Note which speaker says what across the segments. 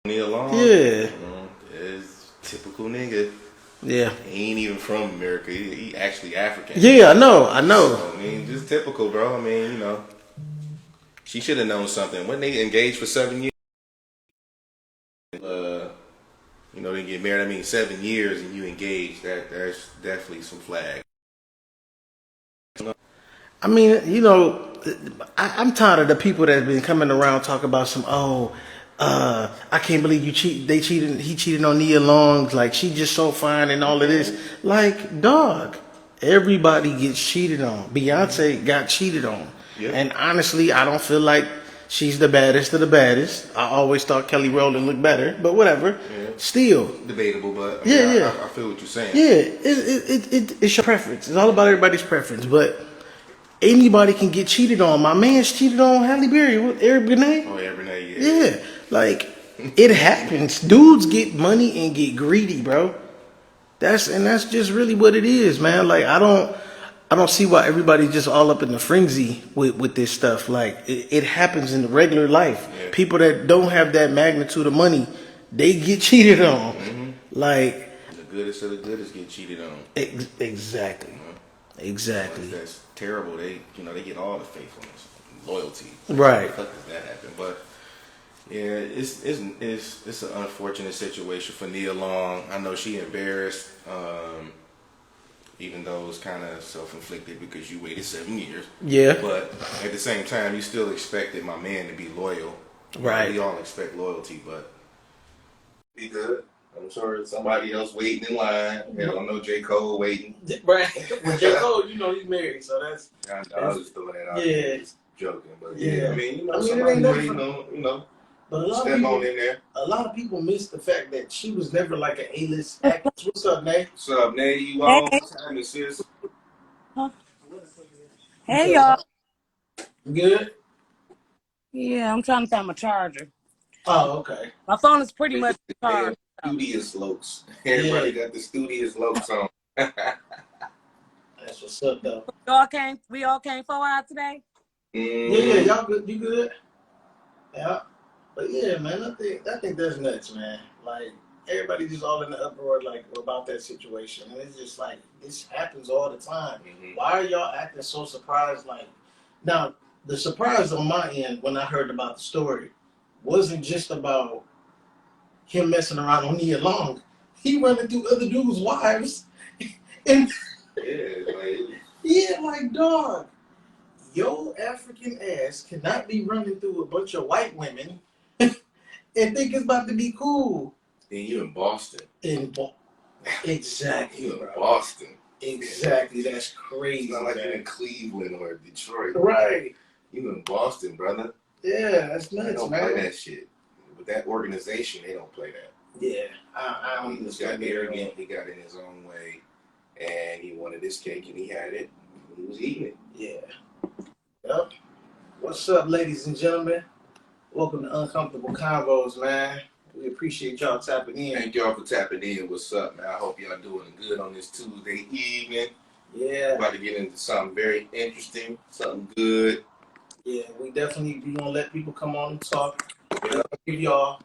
Speaker 1: Neil Long,
Speaker 2: Yeah.
Speaker 1: is typical nigga.
Speaker 2: Yeah.
Speaker 1: He ain't even from America. He actually African.
Speaker 2: Yeah, I know. I know.
Speaker 1: So, I mean, just typical, bro. I mean, she should have known something. When they engaged for 7 years, they get married. I mean, 7 years and you engaged. That's definitely some flag.
Speaker 2: I mean, I'm tired of the people that have been coming around talking about I can't believe you cheat. He cheated on Nia Long. Like, she just so fine and all of this. Like, dog, everybody gets cheated on. Beyonce got cheated on.
Speaker 1: Yeah.
Speaker 2: And honestly, I don't feel like she's the baddest of the baddest. I always thought Kelly Rowland looked better, but whatever.
Speaker 1: Yeah.
Speaker 2: Still.
Speaker 1: Debatable, but
Speaker 2: Yeah.
Speaker 1: I feel what you're saying.
Speaker 2: Yeah, it's your preference. It's all about everybody's preference. But anybody can get cheated on. My man's cheated on Halle Berry with Eric Benet.
Speaker 1: Oh, yeah, Renee,
Speaker 2: Yeah, like it happens. Dudes get money and get greedy, bro. That's just really what it is, man. Like I don't see why everybody's just all up in the frenzy with this stuff. Like it happens in the regular life.
Speaker 1: Yeah.
Speaker 2: People that don't have that magnitude of money, they get cheated on.
Speaker 1: Mm-hmm.
Speaker 2: Like
Speaker 1: The goodest of the goodest get cheated on.
Speaker 2: exactly. Exactly.
Speaker 1: That's terrible. They get all the faithfulness, loyalty.
Speaker 2: Right.
Speaker 1: How the fuck does that happen? But yeah, it's an unfortunate situation for Nia Long. I know she embarrassed, even though it's kind of self-inflicted because you waited 7 years.
Speaker 2: Yeah.
Speaker 1: But at the same time, you still expected my man to be loyal.
Speaker 2: Right.
Speaker 1: We all expect loyalty, but be good. I'm sure somebody else waiting in line. Hell, I know J. Cole waiting.
Speaker 2: Right. With J. Cole, he's married, so that's
Speaker 1: I was just throwing that out.
Speaker 2: yeah.
Speaker 1: Just joking, but
Speaker 2: Yeah.
Speaker 1: I mean,
Speaker 2: it
Speaker 1: somebody
Speaker 2: ain't nothing
Speaker 1: waiting
Speaker 2: for-
Speaker 1: on,
Speaker 2: But
Speaker 1: step on in there.
Speaker 2: a lot of people miss the fact that she was never like an A-list actress. What's up, Nate?
Speaker 1: What's up, Nay? You on?
Speaker 3: Hey,
Speaker 1: What's happening, sis?
Speaker 2: What's
Speaker 3: hey,
Speaker 2: up?
Speaker 3: y'all.
Speaker 2: Good?
Speaker 3: Yeah, I'm trying to find my charger.
Speaker 2: Oh, okay.
Speaker 3: My phone is pretty much
Speaker 1: The
Speaker 3: charged.
Speaker 1: studious looks. Everybody got the studious looks on.
Speaker 2: That's what's up, though.
Speaker 3: We all came 4 hours today.
Speaker 2: Yeah, y'all good? You good? Yeah. But yeah, man, I think that's nuts, man. Like, everybody just all in the uproar, like, about that situation. And it's just like, this happens all the time.
Speaker 1: Mhm.
Speaker 2: Why are y'all acting so surprised? Like, now, the surprise on my end when I heard about the story wasn't just about him messing around on Nia Long. He running through other dudes' wives. And yeah, like, dog, your African ass cannot be running through a bunch of white women and think it's about to be cool.
Speaker 1: And you in Boston.
Speaker 2: Exactly,
Speaker 1: You in
Speaker 2: bro.
Speaker 1: Boston.
Speaker 2: Exactly, that's crazy.
Speaker 1: It's not like
Speaker 2: man.
Speaker 1: you in Cleveland or Detroit.
Speaker 2: Right.
Speaker 1: You in Boston, brother.
Speaker 2: Yeah, that's
Speaker 1: They
Speaker 2: nuts,
Speaker 1: don't
Speaker 2: man.
Speaker 1: play that shit. With that organization, they don't play that.
Speaker 2: Yeah, I don't
Speaker 1: He just got arrogant. He got in his own way, and he wanted his cake, and he had it. He was eating it.
Speaker 2: Yeah. Yep. What's up, ladies and gentlemen? Welcome to Uncomfortable Convos, man. We appreciate y'all tapping in.
Speaker 1: Thank y'all for tapping in. What's up, man? I hope y'all doing good on this Tuesday evening.
Speaker 2: Yeah.
Speaker 1: About to get into something very interesting, something good.
Speaker 2: Yeah, we definitely be gonna let people come on and talk. We're gonna give y'all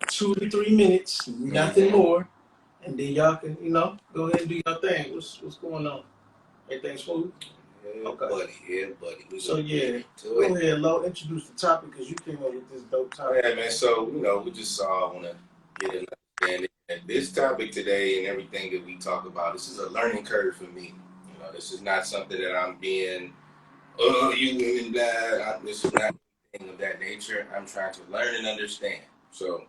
Speaker 2: 2 to 3 minutes, nothing more, and then y'all can, go ahead and do your thing. What's going on? Everything smooth?
Speaker 1: Yeah,
Speaker 2: Okay.
Speaker 1: buddy.
Speaker 2: So yeah, go ahead, Lo. Introduce the topic because you came up with this dope topic.
Speaker 1: Yeah, man. So we just want to get an understanding. And this topic today and everything that we talk about, this is a learning curve for me. This is not something that I'm being, you women blah. This is not anything of that nature. I'm trying to learn and understand. So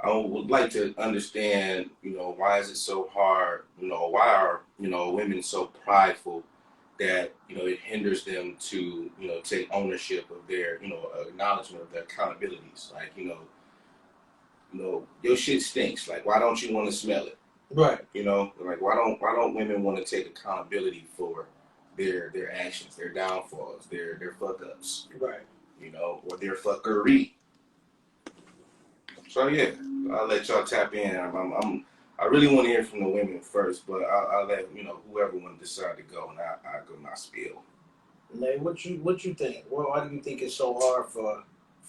Speaker 1: I would like to understand, why is it so hard? Why are women so prideful that it hinders them to take ownership of their acknowledgement of their accountabilities. Like your shit stinks. Like why don't you want to smell it?
Speaker 2: Right.
Speaker 1: Like why don't women want to take accountability for their actions, their downfalls, their fuck ups?
Speaker 2: Right.
Speaker 1: Or their fuckery. So yeah, I'll let y'all tap in. I really want to hear from the women first, but I'll let whoever want to decide to go, and I go my spiel.
Speaker 2: Nate, what you think? Why do you think it's so hard for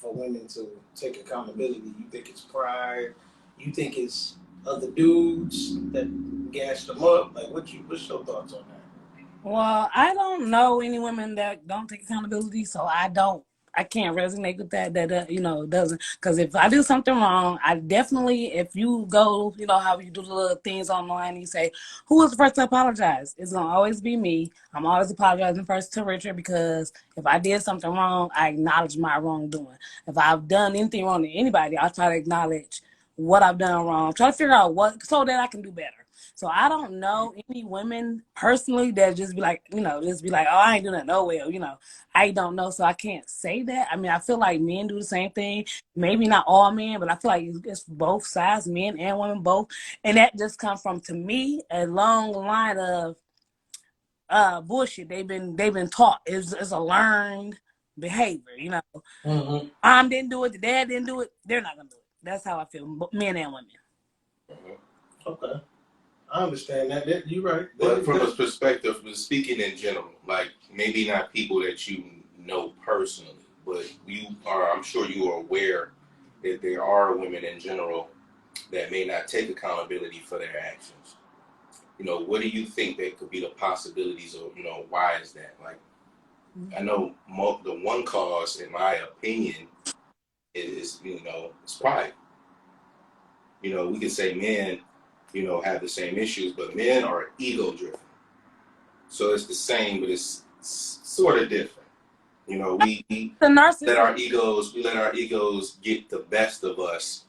Speaker 2: for women to take accountability? You think it's pride? You think it's other dudes that gassed them up? Like, what's your thoughts on that?
Speaker 3: Well, I don't know any women that don't take accountability, so I can't resonate with that. Doesn't, because if I do something wrong, I definitely, if you go, how you do the little things online, and you say, who was the first to apologize? It's gonna always be me. I'm always apologizing first to Richard, because if I did something wrong, I acknowledge my wrongdoing. If I've done anything wrong to anybody, I try to acknowledge what I've done wrong, try to figure out what, so that I can do better. So I don't know any women personally that just be like, oh, I ain't doing that no well, I don't know. So I can't say that. I mean, I feel like men do the same thing. Maybe not all men, but I feel like it's both sides, men and women both. And that just comes from, to me, a long line of bullshit they've been taught. It's a learned behavior,
Speaker 2: Mm-hmm.
Speaker 3: Mom didn't do it, the dad didn't do it, they're not gonna do it. That's how I feel, men and women.
Speaker 2: Okay. I understand that. You're right.
Speaker 1: But from a perspective of speaking in general, like maybe not people that you know personally, but I'm sure you are aware that there are women in general that may not take accountability for their actions. What do you think that could be the possibilities of, why is that? Like, I know the one cause, in my opinion, is, it's pride. We can say men, have the same issues, but men are ego driven. So it's the same, but it's sort of different. We
Speaker 3: The
Speaker 1: let
Speaker 3: narcissist.
Speaker 1: we let our egos get the best of us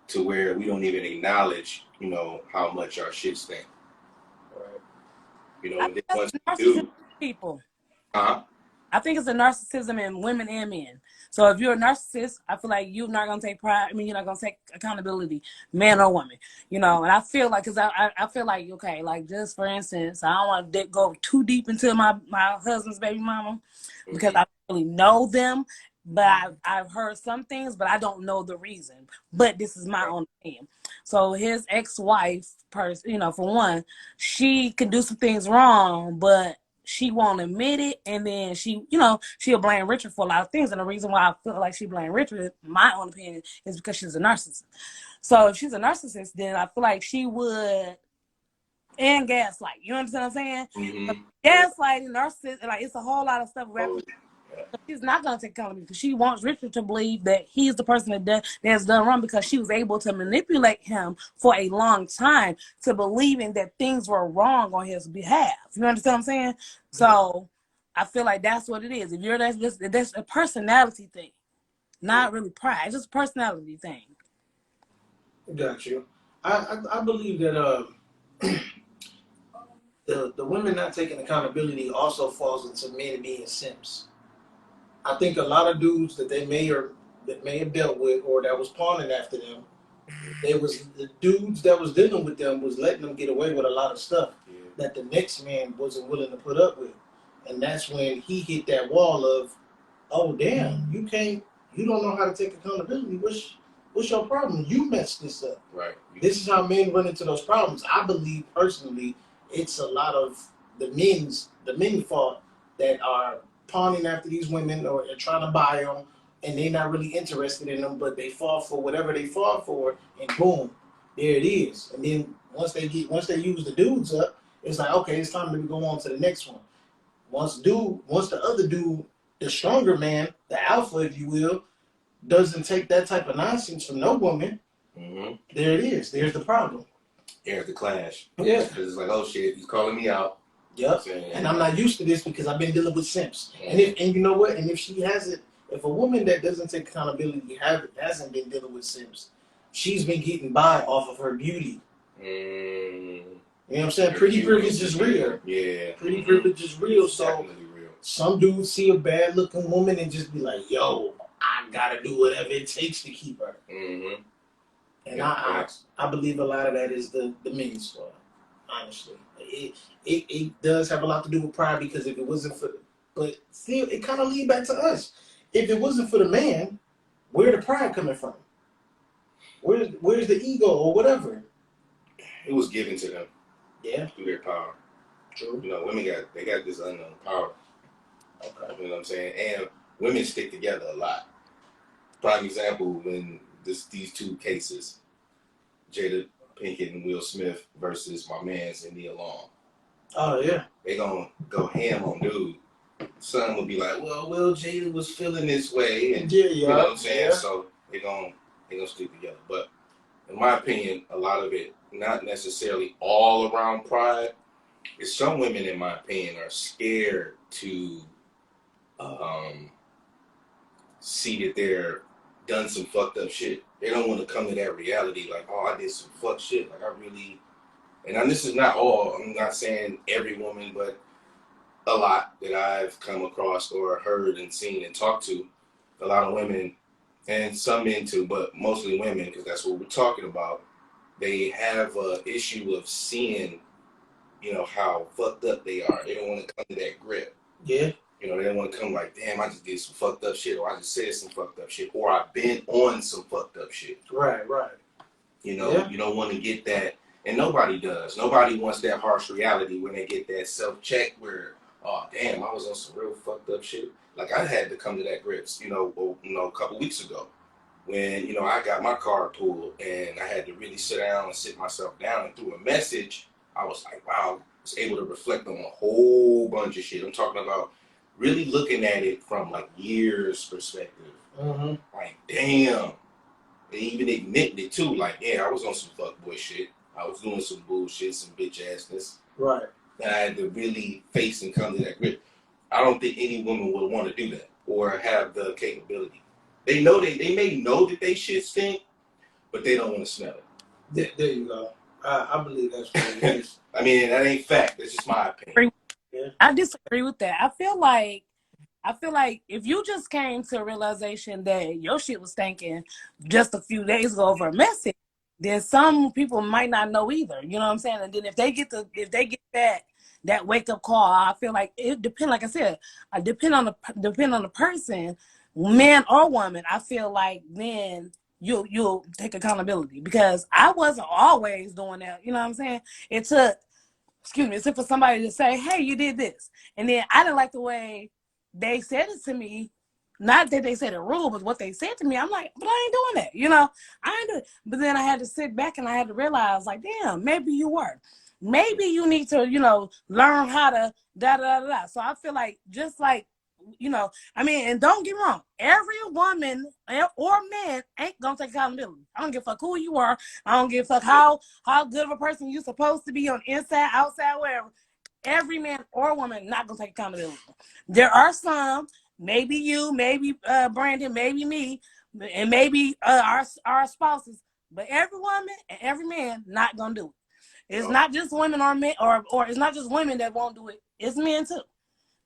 Speaker 1: to where we don't even acknowledge, how much our shit stink.
Speaker 2: Right.
Speaker 3: I
Speaker 1: And then
Speaker 3: think that's
Speaker 1: once
Speaker 3: the
Speaker 1: we
Speaker 3: narcissism
Speaker 1: do,
Speaker 3: people.
Speaker 1: huh?
Speaker 3: I think it's a narcissism in women and men. So if you're a narcissist, I feel like you're not gonna take pride. I mean, you're not gonna take accountability, man or woman. And I feel like, because I feel like, okay, like, just for instance, I don't want to go too deep into my husband's baby mama, because I don't really know them. But I've heard some things, but I don't know the reason. But this is my own opinion. So his ex-wife, for one, she can do some things wrong, but she won't admit it, and then she'll blame Richard for a lot of things. And the reason why I feel like she blamed Richard, my own opinion, is because she's a narcissist. So if she's a narcissist, then I feel like she would, and gaslight. You understand what I'm saying?
Speaker 1: Mm-hmm.
Speaker 3: Gaslighting, narcissist, like, it's a whole lot of stuff wrapped.
Speaker 1: Oh, yeah.
Speaker 3: She's not gonna take accountability, because she wants Richard to believe that he's the person that's done wrong, because she was able to manipulate him for a long time to believing that things were wrong on his behalf. You understand what I'm saying? So I feel like that's what it is. If you're that's a personality thing, not really pride. It's just a personality thing.
Speaker 2: Got you. I believe that the women not taking accountability also falls into men being simps. I think a lot of dudes that they may have dealt with, or that was pawning after them, the dudes that was dealing with them was letting them get away with a lot of stuff that the next man wasn't willing to put up with. And that's when he hit that wall of, oh damn, you don't know how to take accountability. What's your problem? You messed this up.
Speaker 1: Right.
Speaker 2: This is how men run into those problems. I believe personally it's a lot of the men's fault that are pawning after these women, or trying to buy them, and they're not really interested in them, but they fall for whatever they fall for, and boom, there it is. And then once they use the dudes up, it's like, okay, it's time to go on to the next one. Once the other dude, the stronger man, the alpha, if you will, doesn't take that type of nonsense from no woman, there it is. There's the problem.
Speaker 1: There's the clash.
Speaker 2: Yeah.
Speaker 1: Because it's like, oh shit, he's calling me out.
Speaker 2: Yep. And I'm not used to this because I've been dealing with simps. And you know what? And if a woman that doesn't take accountability hasn't been dealing with simps, she's been getting by off of her beauty. You know what I'm saying? Pretty privilege is real.
Speaker 1: Yeah.
Speaker 2: Pretty privilege is real.
Speaker 1: It's
Speaker 2: So
Speaker 1: definitely real.
Speaker 2: Some dudes see a bad looking woman and just be like, yo, I gotta do whatever it takes to keep her. And I believe a lot of that is the men's fault, honestly. It does have a lot to do with pride, because if it wasn't for, but still, it kind of lead back to us. If it wasn't for the man, where the pride coming from? Where's the ego or whatever?
Speaker 1: It was given to them.
Speaker 2: Yeah.
Speaker 1: Through their power.
Speaker 2: True.
Speaker 1: Women got this unknown power.
Speaker 2: Okay.
Speaker 1: You know what I'm saying? And women stick together a lot. prime example when these two cases, Jada Pinkett and Will Smith versus my man's and Nia Long.
Speaker 2: Oh yeah.
Speaker 1: They gonna go ham on dude. Son will be like, well, Jada was feeling this way, and you know what I'm saying. Yeah. So they gonna stick together. But in my opinion, a lot of it, not necessarily all around pride. Is some women, in my opinion, are scared to see that they're done some fucked up shit. They don't want to come to that reality, like, oh, I did some fucked shit. Like, I really, and this is not all. I'm not saying every woman, but a lot that I've come across or heard and seen and talked to. A lot of women, and some men too, but mostly women, because that's what we're talking about. They have an issue of seeing, you know, how fucked up they are. They don't want to come to that grip. Yeah. You know, they don't want to come like, damn, I just did some fucked up shit, or I just said some fucked up shit, or I've been on some fucked up shit. Right. You know, You don't want to get that, and nobody does. Nobody wants that harsh reality when they get that self-check where, oh, damn, I was on some real fucked up shit. Like, I had to come to that grips, a couple weeks ago when, I got my car pulled and I had to really sit down and sit myself down, and through a message, I was like, wow, I was able to reflect on a whole bunch of shit. I'm talking about really looking at it from like years perspective. Mm-hmm. Like, damn. They even admitted it too. Like, yeah, I was on some fuckboy shit. I was doing some bullshit, some bitch assness. Right. And I had to really face and come to that grip. I don't think any woman would want to do that or have the capability. They know they may know that they shit stink, but they don't want to smell it. There you go. I believe that's what it is. I mean, that ain't fact. That's just my opinion.
Speaker 3: I disagree with that. I feel like if you just came to a realization that your shit was stinking just a few days ago over a message, then some people might not know either. You know what I'm saying? And then if they get that wake up call, I feel like it depends. Like I said, depend on the person, man or woman. I feel like then you'll take accountability, because I wasn't always doing that. You know what I'm saying? It took for somebody to say, hey, you did this. And then I didn't like the way they said it to me. Not that they said it rude, but what they said to me, I'm like, but I ain't doing that. I ain't doing it. But then I had to sit back and I had to realize, like, damn, maybe you were. Maybe you need to, learn how to da-da-da-da. So I feel like, just like, and don't get me wrong, every woman or man ain't gonna take accountability. I don't give a fuck who you are. I don't give a fuck how good of a person you're supposed to be on inside, outside, wherever. Every man or woman not gonna take accountability. There are some, maybe you, maybe Brandon, maybe me, and maybe our spouses, but every woman and every man not gonna do it. It's not just women or men, or it's not just women that won't do it. It's men too.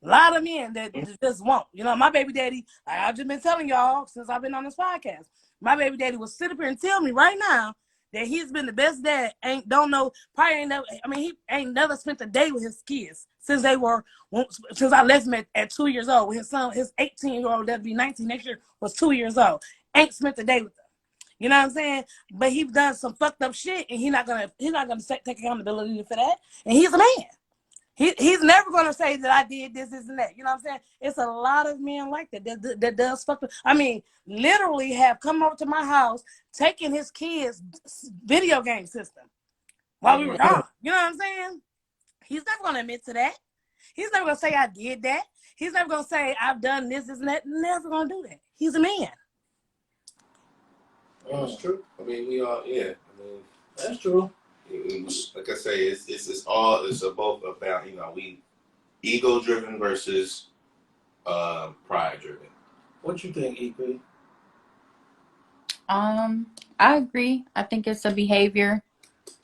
Speaker 3: A lot of men that just won't. My baby daddy, I've just been telling y'all since I've been on this podcast, my baby daddy will sit up here and tell me right now that he's been the best dad. He ain't never spent a day with his kids since I left him at 2 years old. His son, his 18-year-old, that'll be 19 next year, was 2 years old. Ain't spent a day with them. You know what I'm saying? But he's done some fucked up shit, and he's not gonna take accountability for that. And he's a man. He's never gonna say that I did this and that. You know what I'm saying? It's a lot of men like that does fuck up. Literally have come over to my house, taking his kids' video game system while we were gone. You know what I'm saying? He's never gonna admit to that. He's never gonna say I did that. He's never gonna say I've done this and that. Never gonna do that. He's a man.
Speaker 1: That's true. We all, yeah. That's true. Like I say, it's both about, we ego driven versus pride driven. What you think, EP?
Speaker 4: I agree. I think it's a behavior.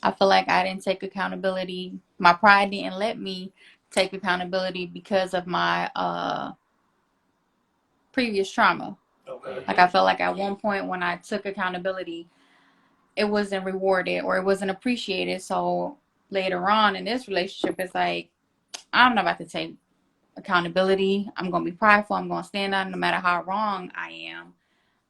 Speaker 4: I feel like I didn't take accountability. My pride didn't let me take accountability because of my previous trauma. Okay. Like, I felt like at one point when I took accountability, it wasn't rewarded or it wasn't appreciated. So later on in this relationship, it's like, I'm not about to take accountability. I'm going to be prideful. I'm going to stand up no matter how wrong I am,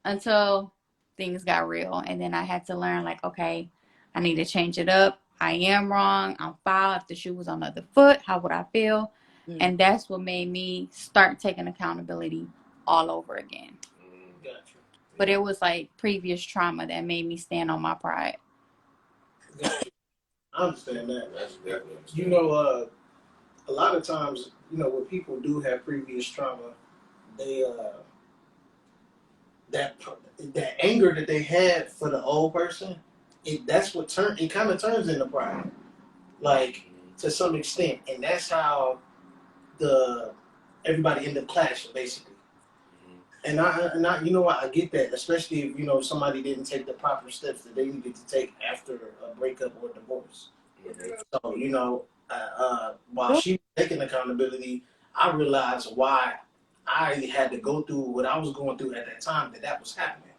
Speaker 4: until things got real. And then I had to learn, like, okay, I need to change it up. I am wrong. I'm foul. If the shoe was on the other foot, how would I feel? And that's what made me start taking accountability all over again.
Speaker 1: Gotcha.
Speaker 4: but it was like previous trauma that made me stand on my pride.
Speaker 2: Gotcha. I understand that.
Speaker 1: That's definitely
Speaker 2: You know, a lot of times, you know, when people do have previous trauma, they that that anger that they had for the old person, that's what it kind of turns into pride, like to some extent, and that's how the everybody end up clashing basically. And you know what, I get that, especially if you know somebody didn't take the proper steps that they needed to take after a breakup or divorce. So you know, while she was taking accountability, I realized why I had to go through what I was going through at that time. That was happening.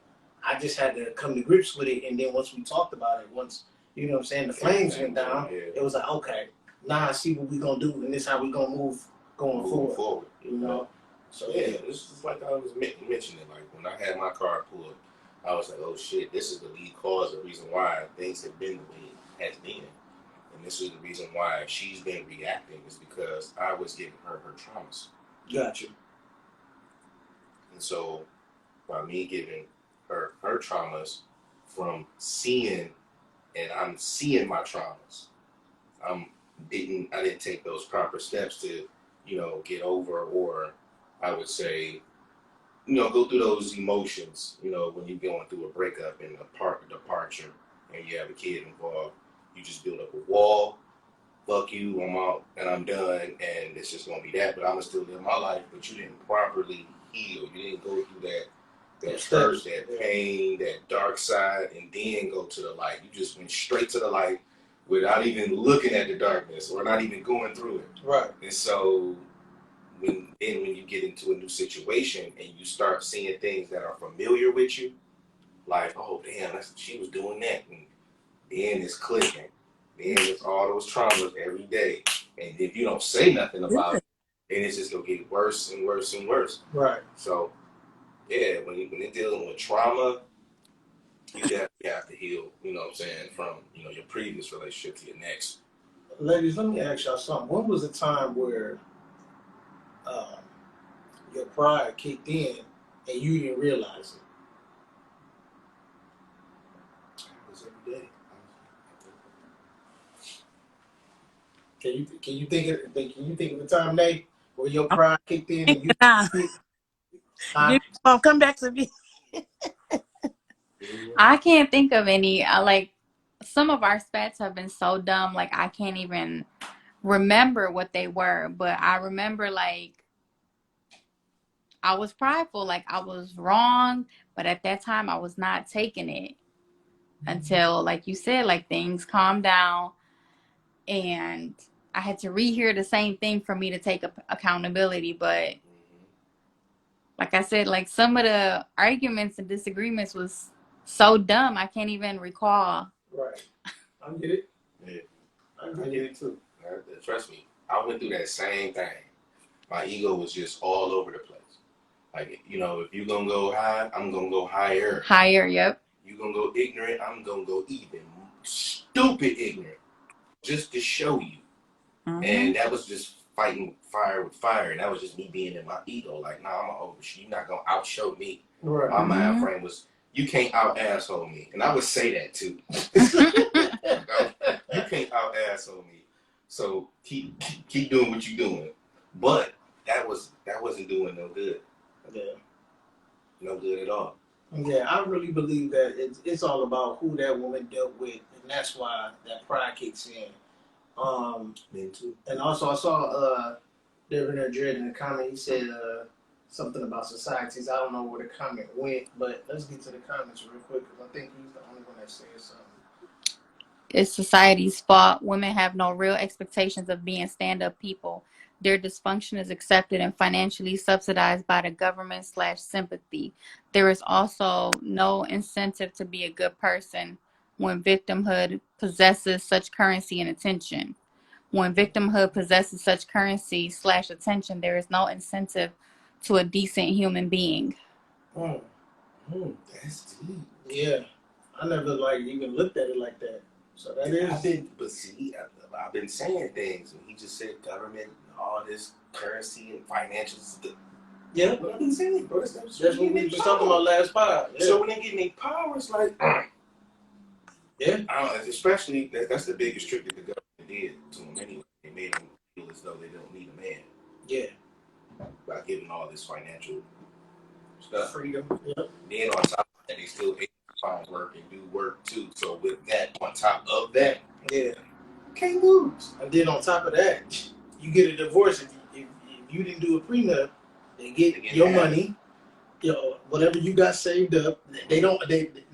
Speaker 2: I just had to come to grips with it, and then once we talked about it, once you know what I'm saying, the flames went down. It was like, okay, now I see what we gonna do, and this how we gonna move going forward. You know. So
Speaker 1: yeah, this is like I was mentioning. Like when I had my car pulled, I was like, "Oh shit, this is the lead cause, the reason why things have been the way it has been, and this is the reason why she's been reacting is because I was giving her traumas."
Speaker 2: Gotcha.
Speaker 1: And so, by me giving her traumas from seeing, and I'm seeing my traumas, I didn't take those proper steps to, you know, get over, or I would say, you know, go through those emotions, you know, when you're going through a breakup and a departure and you have a kid involved, you just build up a wall, fuck you, I'm out and I'm done and it's just gonna be that, but I'm gonna still live my life, but you didn't properly heal. You didn't go through that hurt, that pain, that dark side, and then go to the light. You just went straight to the light without even looking at the darkness or not even going through it.
Speaker 2: Right.
Speaker 1: And so when you get into a new situation and you start seeing things that are familiar with you, like, oh damn, she was doing that, and then it's clicking, then it's all those traumas every day, and if you don't say nothing about it, then it's just gonna get worse and worse and worse.
Speaker 2: Right.
Speaker 1: So yeah, when you're dealing with trauma, you definitely have to heal. You know what I'm saying, from you know your previous relationship to your next.
Speaker 2: Ladies, let me ask y'all something. When was the time where your pride kicked in and you didn't realize it?
Speaker 1: It was every day.
Speaker 2: Can you think of the time, Nate, where your pride kicked in and you
Speaker 3: come back to me.
Speaker 4: I can't think of any. Like some of our spats have been so dumb, like I can't even remember what they were. But I remember like I was prideful, like I was wrong, but at that time I was not taking it until, like you said, like things calmed down, and I had to rehear the same thing for me to take accountability. But like I said, like some of the arguments and disagreements was so dumb I can't even recall.
Speaker 2: Right. I get it.
Speaker 1: Yeah.
Speaker 2: I get it too.
Speaker 1: Trust me, I went through that same thing. My ego was just all over the place. Like, you know, if you're gonna go high, I'm gonna go higher.
Speaker 4: Higher, yep.
Speaker 1: You're gonna go ignorant, I'm gonna go even stupid ignorant, just to show you.
Speaker 4: Mm-hmm.
Speaker 1: And that was just fighting fire with fire, and that was just me being in my ego. Like, nah, I'm gonna overshoot. You're not gonna outshow me.
Speaker 2: Right.
Speaker 1: My mind frame was, you can't out asshole me, and I would say that too. You can't out asshole me. So keep doing what you're doing. But that wasn't doing no good.
Speaker 2: Yeah.
Speaker 1: No good at all.
Speaker 2: Yeah, I really believe that it's all about who that woman dealt with, and that's why that pride kicks in.
Speaker 1: Me too.
Speaker 2: And also I saw Devin Dredd in the comment. He said something about societies. I don't know where the comment went, but let's get to the comments real quick because I think he's the only one that said something.
Speaker 4: It's society's fault. Women have no real expectations of being stand-up people. Their dysfunction is accepted and financially subsidized by the government/sympathy. There is also no incentive to be a good person when victimhood possesses such currency and attention. When victimhood possesses such currency/attention, there is no incentive to a decent human being.
Speaker 1: That's deep.
Speaker 2: Yeah, I never even looked at it like that. So that is.
Speaker 1: I've been saying things, and he just said government and all this currency and financial.
Speaker 2: Yeah.
Speaker 1: What I've been saying, bro. That's
Speaker 2: That's what we was just talking about last pod. Yeah.
Speaker 1: So when they get their power, it's like,
Speaker 2: Yeah.
Speaker 1: especially that's the biggest trick that the government did to them anyway. They made them feel as though they don't need a man
Speaker 2: Yeah.
Speaker 1: by giving all this financial stuff.
Speaker 2: Freedom. Yeah.
Speaker 1: Then on top of that, they still able to find work and do work too. So with that, on top of that,
Speaker 2: Yeah.
Speaker 1: can't lose.
Speaker 2: And then on top of that, you get a divorce if you didn't do a prenup. They get your money, whatever you got saved up. They don't.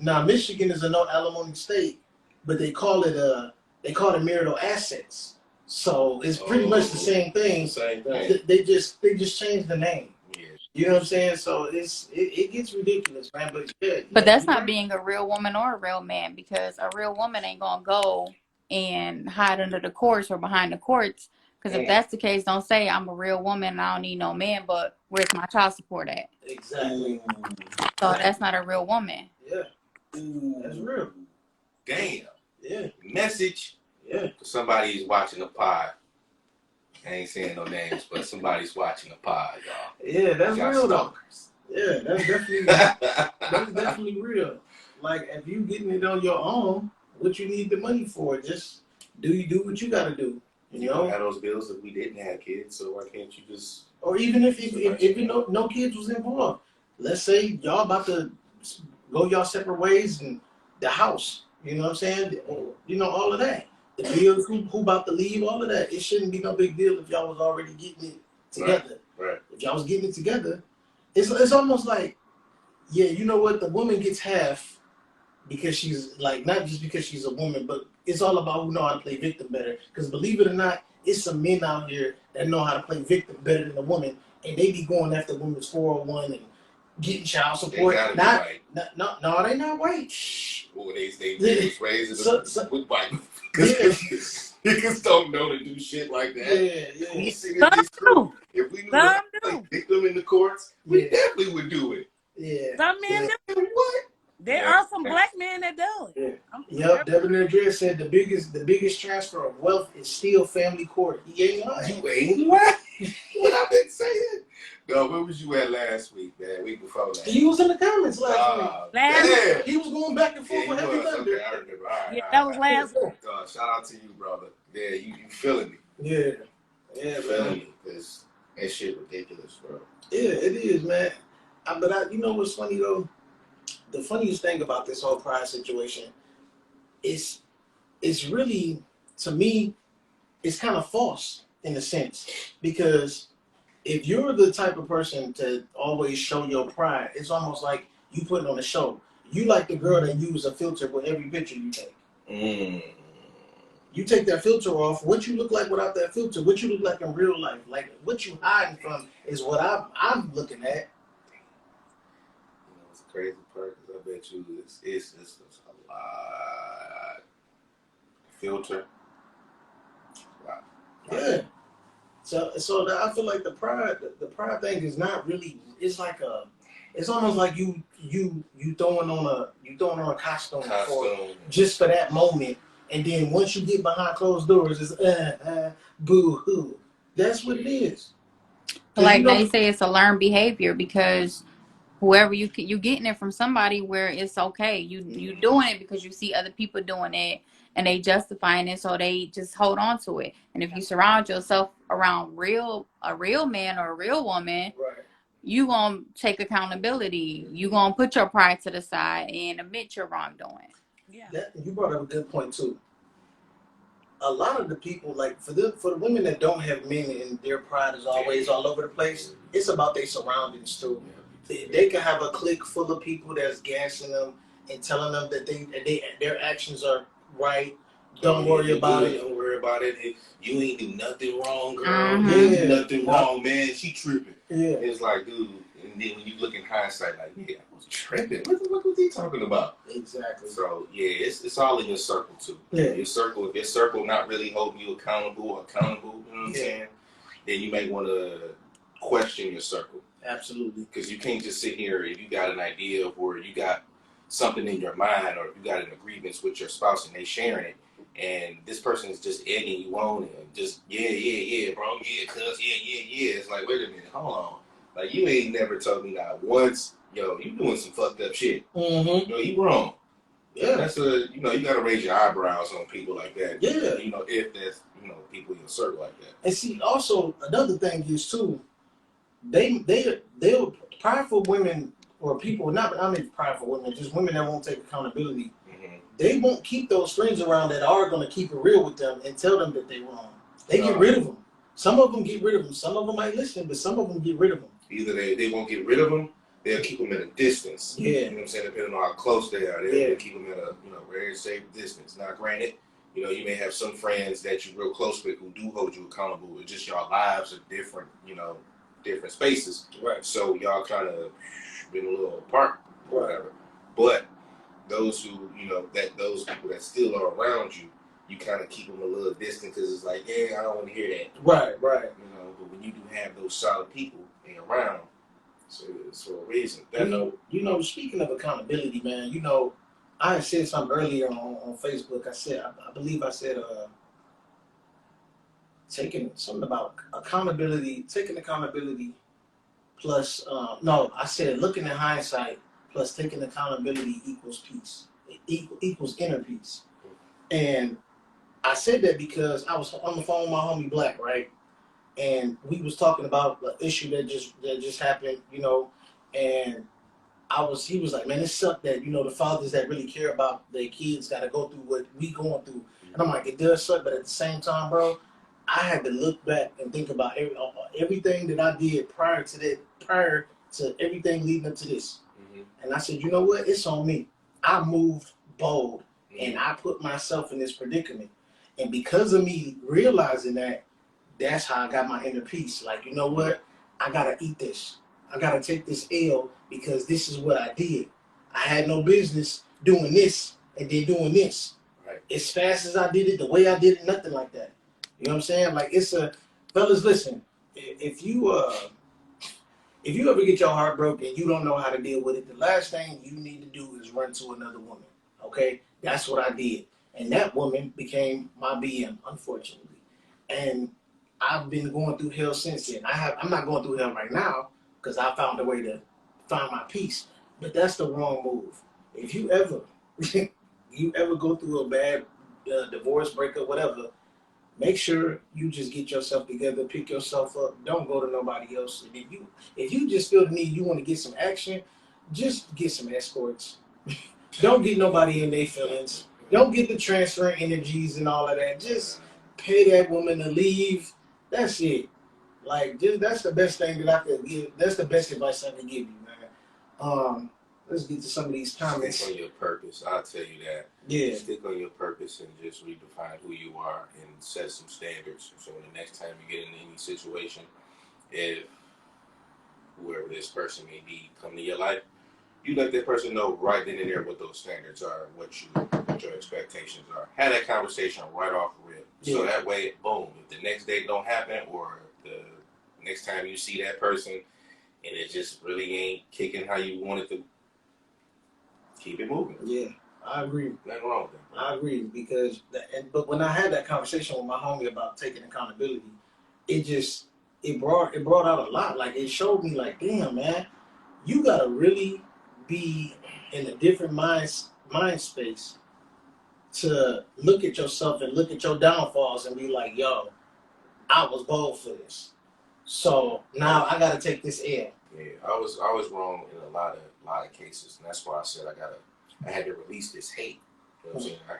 Speaker 2: Now Michigan is a no alimony state, but they call it marital assets. So it's pretty much the same thing.
Speaker 1: Same thing.
Speaker 2: They just changed the name.
Speaker 1: Yeah.
Speaker 2: You know what I'm saying? So it gets ridiculous, man. But yeah.
Speaker 4: But that's not being a real woman or a real man, because a real woman ain't gonna go and hide under the courts or behind the courts. Because if that's the case, don't say I'm a real woman and I don't need no man, but where's my child support at?
Speaker 2: Exactly.
Speaker 4: So that's not a real woman.
Speaker 2: Yeah. That's real.
Speaker 1: Damn.
Speaker 2: Yeah.
Speaker 1: Message.
Speaker 2: Yeah.
Speaker 1: Somebody's watching a pod. I ain't saying no names, but somebody's watching a pod, y'all.
Speaker 2: Yeah, that's
Speaker 1: Y'all
Speaker 2: real though.
Speaker 1: stalkers.
Speaker 2: Yeah, that's definitely real. Like if you getting it on your own, what you need the money for? Just do what you gotta do. You know,
Speaker 1: have those bills if we didn't have kids, so why can't you just?
Speaker 2: or even if you know no kids was involved. Let's say y'all about to go y'all separate ways and the house. You know what I'm saying? You know all of that. The bills, who about to leave, all of that. It shouldn't be no big deal if y'all was already getting it together.
Speaker 1: Right.
Speaker 2: If y'all was getting it together, it's almost like, yeah, you know what? The woman gets half because she's like, not just because she's a woman, but it's all about who know how to play victim better. Because believe it or not, it's some men out here that know how to play victim better than a woman, and they be going after women's 401 and getting child support.
Speaker 1: They gotta be white.
Speaker 2: No, they not white.
Speaker 1: Well, they was raised with white
Speaker 2: Yeah.
Speaker 1: niggas don't know to do shit like that.
Speaker 2: Yeah.
Speaker 1: We sing at this crew. If we knew how to play
Speaker 3: Some do.
Speaker 1: victim in the courts, we
Speaker 2: Yeah.
Speaker 1: definitely would do it.
Speaker 2: Yeah.
Speaker 3: Some men do.
Speaker 1: What?
Speaker 3: There
Speaker 1: Yeah.
Speaker 3: are some black men that do it.
Speaker 2: Yep, Devin Andrea said the biggest transfer of wealth is still family court. He ain't lying.
Speaker 1: You ain't lying. What I've been saying. No, where was you at last week, man? Week before last.
Speaker 2: He was in the comments last week.
Speaker 3: Last
Speaker 2: He was going back and forth
Speaker 1: Yeah,
Speaker 2: with
Speaker 1: he
Speaker 2: Heavy
Speaker 1: was.
Speaker 2: Thunder.
Speaker 1: Okay, I remember. All right,
Speaker 3: Yeah,
Speaker 1: all
Speaker 3: that was
Speaker 1: right.
Speaker 3: last week.
Speaker 1: Shout out to you, brother. Yeah, you feeling me.
Speaker 2: Yeah,
Speaker 1: You feeling me. Because that shit ridiculous, bro.
Speaker 2: Yeah, it is, man. But you know what's funny though? The funniest thing about this whole pride situation is, it's really, to me, it's kind of false in a sense, because if you're the type of person to always show your pride, it's almost like you putting on a show. You like the girl that use a filter with every picture you take. You take that filter off, what you look like without that filter, what you look like in real life, like what you hiding from is what I'm looking at.
Speaker 1: You know, it's a crazy part because I bet you it's a lot. Filter. Wow.
Speaker 2: Yeah. So I feel like the pride thing is not really. It's like it's almost like you throwing on a costume just for that moment, and then once you get behind closed doors, it's boo hoo. That's what it is.
Speaker 4: Like they say, it's a learned behavior, because whoever you getting it from somebody where it's okay. You doing it because you see other people doing it and they justifying it, so they just hold on to it. And if you surround yourself around a real man or a real woman,
Speaker 2: Right.
Speaker 4: you gonna take accountability. You gonna put your pride to the side and admit your wrongdoing.
Speaker 3: Yeah.
Speaker 2: You brought up a good point too. A lot of the people, like for the women that don't have men and their pride is always all over the place, it's about their surroundings too. They can have a clique full of people that's gassing them and telling them that their actions are right. Don't worry about it.
Speaker 1: Don't worry about it. You ain't do nothing wrong, girl.
Speaker 4: Mhm.
Speaker 1: You ain't do nothing wrong, man. She tripping.
Speaker 2: Yeah.
Speaker 1: It's like, dude, and then when you look in hindsight, like, yeah, I was tripping. What the fuck was he talking about?
Speaker 2: Exactly.
Speaker 1: So yeah, it's all in your circle too.
Speaker 2: Yeah.
Speaker 1: Your circle, if your circle not really holding you accountable, you know what I'm saying? Then you may want to question your circle.
Speaker 2: Absolutely.
Speaker 1: Because you can't just sit here if you got an idea of where you got something in your mind, or if you got an agreement with your spouse and they sharing it, and this person is just egging you on and just, yeah, bro, yeah, cuz, yeah. It's like, wait a minute, hold on. Like, you ain't never told me not once, yo, you doing some fucked up shit.
Speaker 2: Mm-hmm.
Speaker 1: You know, you wrong.
Speaker 2: Yeah.
Speaker 1: That's you gotta raise your eyebrows on people like that.
Speaker 2: Yeah.
Speaker 1: You know, if there's, people in your circle like that.
Speaker 2: And see, also another thing is too, they'll prideful women or people, not I mean prideful women, just women that won't take accountability.
Speaker 1: Mm-hmm.
Speaker 2: They won't keep those friends around that are going to keep it real with them and tell them that they're wrong. They get rid of them. Some of them get rid of them. Some of them might listen, but some of them get rid of them.
Speaker 1: Either they won't get rid of them, they'll keep them at a distance.
Speaker 2: Yeah.
Speaker 1: You know what I'm saying? Depending on how close they are, they'll keep them at a very safe distance. Now, granted, you may have some friends that you're real close with who do hold you accountable. It's just your lives are different, different spaces.
Speaker 2: Right.
Speaker 1: So y'all kind of been a little apart or whatever. But those who, those people that still are around you, you kind of keep them a little distant because it's like, yeah, I don't want to hear that.
Speaker 2: Right.
Speaker 1: But when you do have those solid people around, so it's for a reason.
Speaker 2: Speaking of accountability, man, I had said something earlier on Facebook. I believe I said taking something about accountability, taking accountability plus, I said looking at hindsight plus taking accountability equals peace, equals inner peace. And I said that because I was on the phone with my homie Black, right? And we was talking about the issue that just happened, and he was like, man, it sucked that, the fathers that really care about their kids got to go through what we going through. And I'm like, it does suck, but at the same time, bro, I had to look back and think about everything that I did prior to everything leading up to this. Mm-hmm. And I said, you know what? It's on me. I moved bold, and I put myself in this predicament. And because of me realizing that, that's how I got my inner peace. Like, you know what? I got to eat this. I got to take this L because this is what I did. I had no business doing this and then doing this. Right. As fast as I did it, the way I did it, nothing like that. You know what I'm saying? Like, fellas, listen, if you ever get your heart broken and you don't know how to deal with it, the last thing you need to do is run to another woman. Okay? That's what I did. And that woman became my BM, unfortunately. And I've been going through hell since then. I'm not going through hell right now because I found a way to find my peace. But that's the wrong move. If you ever go through a bad divorce, breakup, whatever, make sure you just get yourself together, pick yourself up. Don't go to nobody else. And if you just feel the need, you want to get some action, just get some escorts. Don't get nobody in their feelings. Don't get the transferring energies and all of that. Just pay that woman to leave. That's it. Like, that's the best thing that I could give. That's the best advice I can give you, man. Let's get to some of these comments.
Speaker 1: Stick on your purpose. I'll tell you that.
Speaker 2: Yeah.
Speaker 1: Stick on your purpose and just redefine who you are and set some standards. So the next time you get in any situation, if whoever this person may be come to your life, you let that person know right then and there what those standards are, what your expectations are. Have that conversation right off the rip. Yeah. So that way, boom, if the next day don't happen or the next time you see that person and it just really ain't kicking how you want it to, keep it moving.
Speaker 2: Yeah, I agree.
Speaker 1: Nothing wrong with that.
Speaker 2: I agree because, but when I had that conversation with my homie about taking accountability, it brought out a lot. Like, it showed me, like, damn, man, you gotta really be in a different mind space to look at yourself and look at your downfalls and be like, yo, I was bold for this. So now I gotta take this L.
Speaker 1: Yeah, I was wrong in a lot of cases, and that's why I said I had to release this hate. You know what I'm saying? I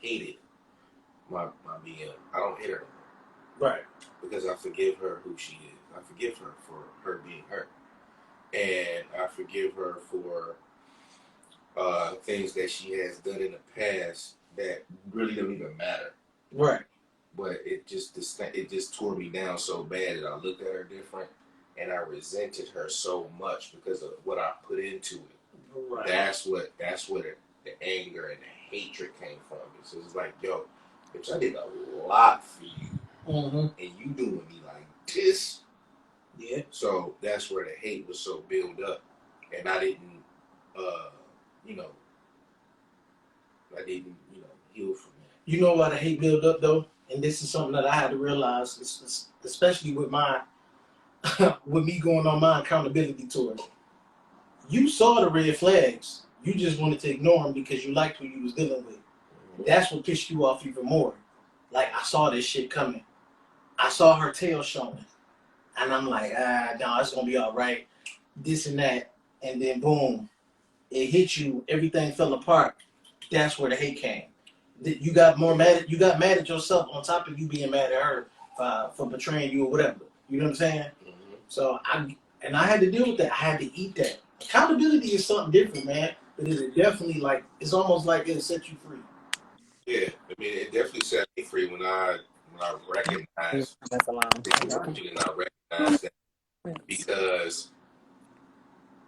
Speaker 1: hated my BM. I don't hate her no more.
Speaker 2: Right.
Speaker 1: Because I forgive her who she is. I forgive her for her being her. And I forgive her for things that she has done in the past that really don't even matter.
Speaker 2: Right.
Speaker 1: But it just tore me down so bad that I looked at her different, and I resented her so much because of what I put into it. Right. That's what the anger and the hatred came from. So it's like, yo, bitch, I did a lot for you, and you doing me like this. Yeah. So that's where the hate was so built up, and I didn't, heal from that.
Speaker 2: You know why the hate built up though, and this is something that I had to realize, especially with my with me going on my accountability tour. You saw the red flags. You just wanted to ignore them because you liked who you was dealing with. That's what pissed you off even more. Like, I saw this shit coming. I saw her tail showing. And I'm like, no, it's going to be all right. This and that. And then, boom, it hit you. Everything fell apart. That's where the hate came. You got mad at yourself on top of you being mad at her for betraying you or whatever. You know what I'm saying?
Speaker 1: Mm-hmm.
Speaker 2: So I had to deal with that. I had to eat that. Accountability is something different, man. But it definitely it's almost like it'll set you free.
Speaker 1: Yeah, I mean, it definitely set me free when I recognized
Speaker 3: That's alone.
Speaker 1: situation and I recognized that because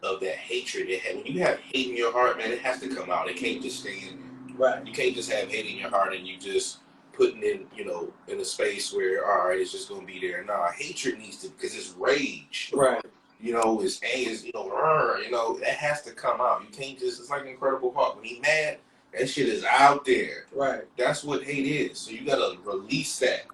Speaker 1: of that hatred. When you have hate in your heart, man, it has to come out. It can't just stay in there.
Speaker 2: Right.
Speaker 1: You can't just have hate in your heart and you just putting in, in a space where, all right, it's just gonna be there. Nah, hatred needs to, because it's rage.
Speaker 2: Right.
Speaker 1: It's anger, that has to come out. You can't just, it's like Incredible Hulk. When he's mad, that shit is out there.
Speaker 2: Right.
Speaker 1: That's what hate is. So you gotta release that.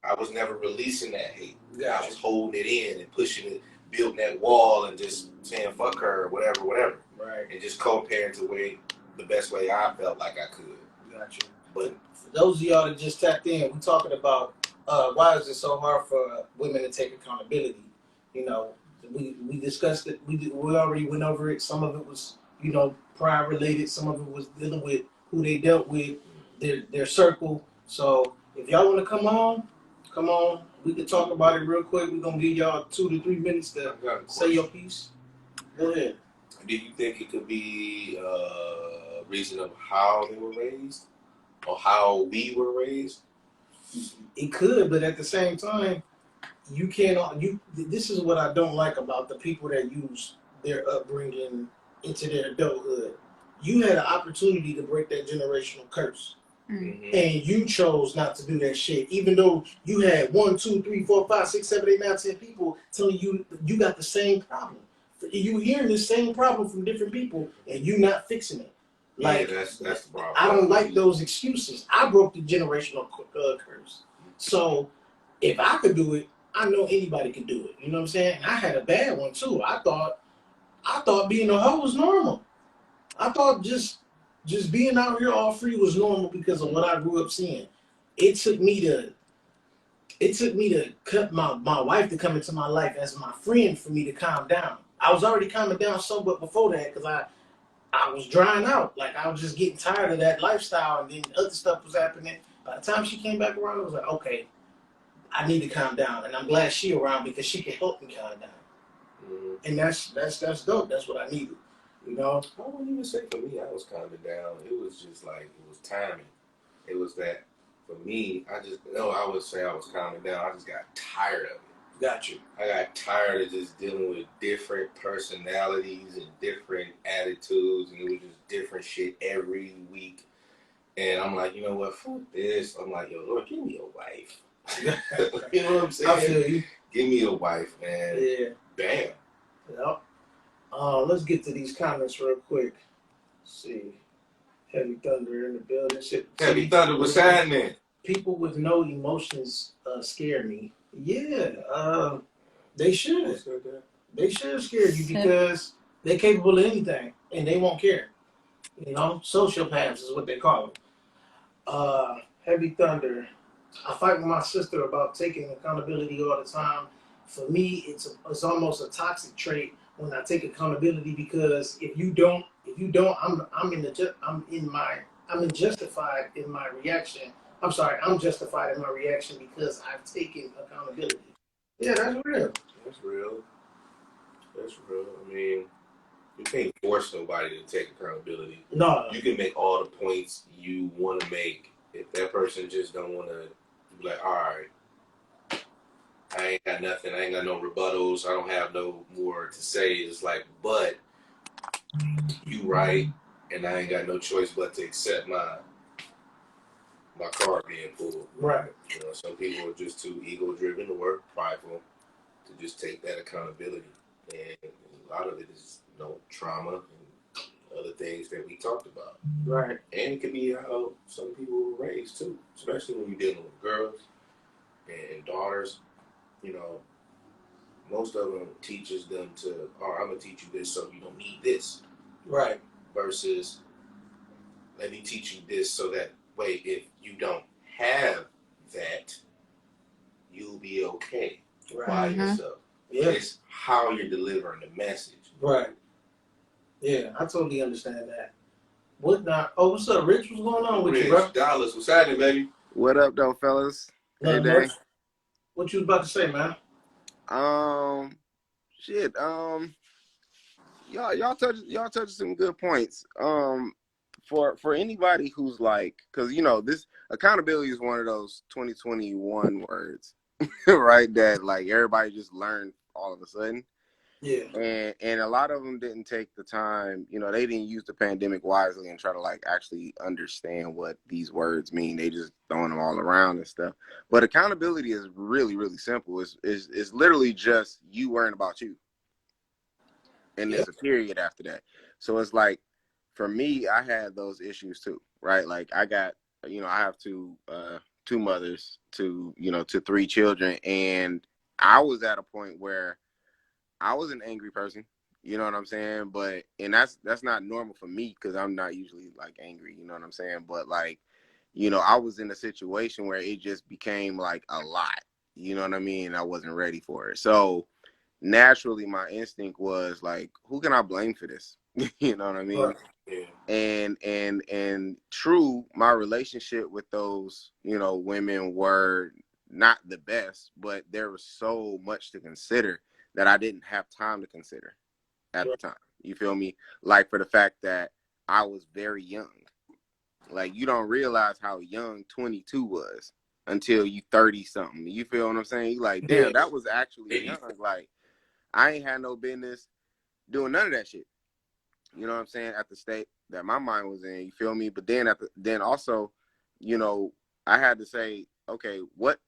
Speaker 1: I was never releasing that hate.
Speaker 2: Gotcha.
Speaker 1: I was holding it in and pushing it, building that wall and just saying fuck her or whatever.
Speaker 2: Right.
Speaker 1: And just co-parenting the best way I felt like I could.
Speaker 2: Gotcha.
Speaker 1: But
Speaker 2: for those of y'all that just tapped in, we're talking about why is it so hard for women to take accountability? We discussed it. We already went over it. Some of it was pride related. Some of it was dealing with who they dealt with, their circle. So if y'all want to come on. We can talk about it real quick. We're gonna give y'all 2 to 3 minutes to say your piece. Go ahead.
Speaker 1: Do you think it could be a reason of how they were raised or how we were raised?
Speaker 2: It could, but at the same time, you can't. This is what I don't like about the people that use their upbringing into their adulthood. You had an opportunity to break that generational curse.
Speaker 1: Mm-hmm.
Speaker 2: And you chose not to do that shit, even though you had 1, 2, 3, 4, 5, 6, 7, 8, 9, 10 people telling you got the same problem. You hearing the same problem from different people, and you not fixing it.
Speaker 1: Like that's the problem.
Speaker 2: I don't like those excuses. I broke the generational curse, so if I could do it, I know anybody can do it. You know what I'm saying? And I had a bad one too. I thought being a hoe was normal. I thought just being out here all free was normal because of what I grew up seeing. It took me to cut my wife to come into my life as my friend for me to calm down. I was already calming down somewhat before that because I was drying out. Like, I was just getting tired of that lifestyle, and then other stuff was happening. By the time she came back around, I was like, okay, I need to calm down. And I'm glad she around because she can help me calm down. Mm-hmm. And that's dope. That's what I needed.
Speaker 1: I wouldn't even say for me, I was calming down. It was just like, it was timing. It was that, for me, I would say I was calming down. I just got tired of it.
Speaker 2: Got you.
Speaker 1: I got tired of just dealing with different personalities and different attitudes, and it was just different shit every week. And I'm like, you know what, fuck this. I'm like, yo, Lord, give me a wife. You know what I'm saying?
Speaker 2: I feel you.
Speaker 1: Give me a wife, man.
Speaker 2: Yeah.
Speaker 1: Bam.
Speaker 2: Yep. Let's get to these comments real quick. Let's see. Heavy Thunder in the building.
Speaker 1: Heavy Thunder, what's happening?
Speaker 2: People with no emotions scare me. Yeah, they should. They should scare you because they're capable of anything and they won't care. Sociopaths is what they call them. Heavy Thunder. I fight with my sister about taking accountability all the time. For me, it's almost a toxic trait when I take accountability because if you don't, I'm justified in my reaction. I'm sorry, I'm justified in my reaction because I've taken accountability. Yeah, that's real.
Speaker 1: That's real. I mean, you can't force nobody to take accountability.
Speaker 2: No.
Speaker 1: You can make all the points you want to make. If that person just don't want to be like, all right, I ain't got nothing. I ain't got no rebuttals. I don't have no more to say. It's like, but you right, and I ain't got no choice but to accept my card being pulled.
Speaker 2: Right.
Speaker 1: Some people are just too ego-driven or prideful to just take that accountability. And a lot of it is, trauma and other things that we talked about.
Speaker 2: Right.
Speaker 1: And it could be how some people were raised too, especially when you're dealing with girls and daughters. most of them teaches them to, or I'm gonna teach you this so you don't need this.
Speaker 2: Right.
Speaker 1: Versus, let me teach you this so that way, if you don't have that, you'll be okay by
Speaker 4: Mhm.
Speaker 1: yourself.
Speaker 2: Yeah.
Speaker 1: It's how you're delivering the message.
Speaker 2: Right. Yeah, I totally understand that. What now? Oh, what's up, Rich? What's going on with you, bro?
Speaker 1: Rich Dallas, what's happening, baby?
Speaker 5: What up, though, fellas? Hey,
Speaker 2: Nothing
Speaker 5: day.
Speaker 2: much. What you was about to say, man?
Speaker 5: Shit. Y'all touched some good points. For anybody who's like, because this accountability is one of those 2021 words, right? That like everybody just learned all of a sudden.
Speaker 2: Yeah.
Speaker 5: And a lot of them didn't take the time, they didn't use the pandemic wisely and try to like actually understand what these words mean. They just throwing them all around and stuff. But accountability is really, really simple. It's literally just you worrying about you. And
Speaker 2: Yep.
Speaker 5: there's a period after that. So it's like, for me, I had those issues too, right? Like I got, I have two mothers to 3 children. And I was at a point where I was an angry person, you know what I'm saying? And that's not normal for me because I'm not usually like angry, you know what I'm saying? But like, I was in a situation where it just became like a lot, you know what I mean? I wasn't ready for it. So naturally my instinct was like, who can I blame for this? You know what I mean?
Speaker 2: Right.
Speaker 1: Yeah.
Speaker 5: And true, my relationship with those, women were not the best, but there was so much to consider that I didn't have time to consider at the time. You feel me? Like for the fact that I was very young. Like you don't realize how young 22 was until you 30 something. You feel what I'm saying? You like, damn, that was actually young. Like I ain't had no business doing none of that shit. You know what I'm saying? At the state that my mind was in, you feel me? But then also, I had to say, okay, what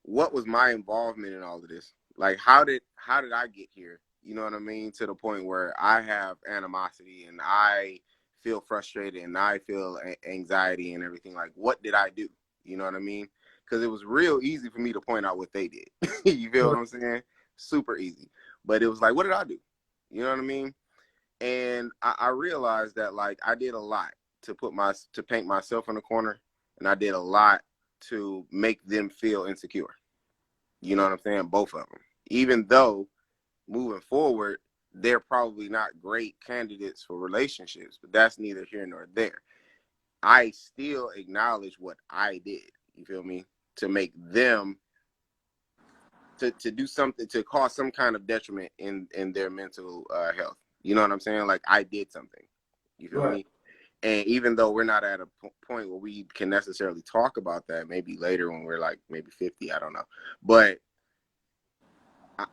Speaker 5: was my involvement in all of this? Like, how did I get here? You know what I mean? To the point where I have animosity and I feel frustrated and I feel anxiety and everything. Like, what did I do? You know what I mean? Because it was real easy for me to point out what they did. You feel what I'm saying? Super easy. But it was like, what did I do? You know what I mean? And I realized that like I did a lot to paint myself in a corner, and I did a lot to make them feel insecure. You know what I'm saying? Both of them. Even though moving forward, they're probably not great candidates for relationships, but that's neither here nor there. I still acknowledge what I did. You feel me? To make them to do something to cause some kind of detriment in their mental health. You know what I'm saying? Like I did something. You feel me? And even though we're not at a point where we can necessarily talk about that, maybe later when we're like maybe 50, I don't know. But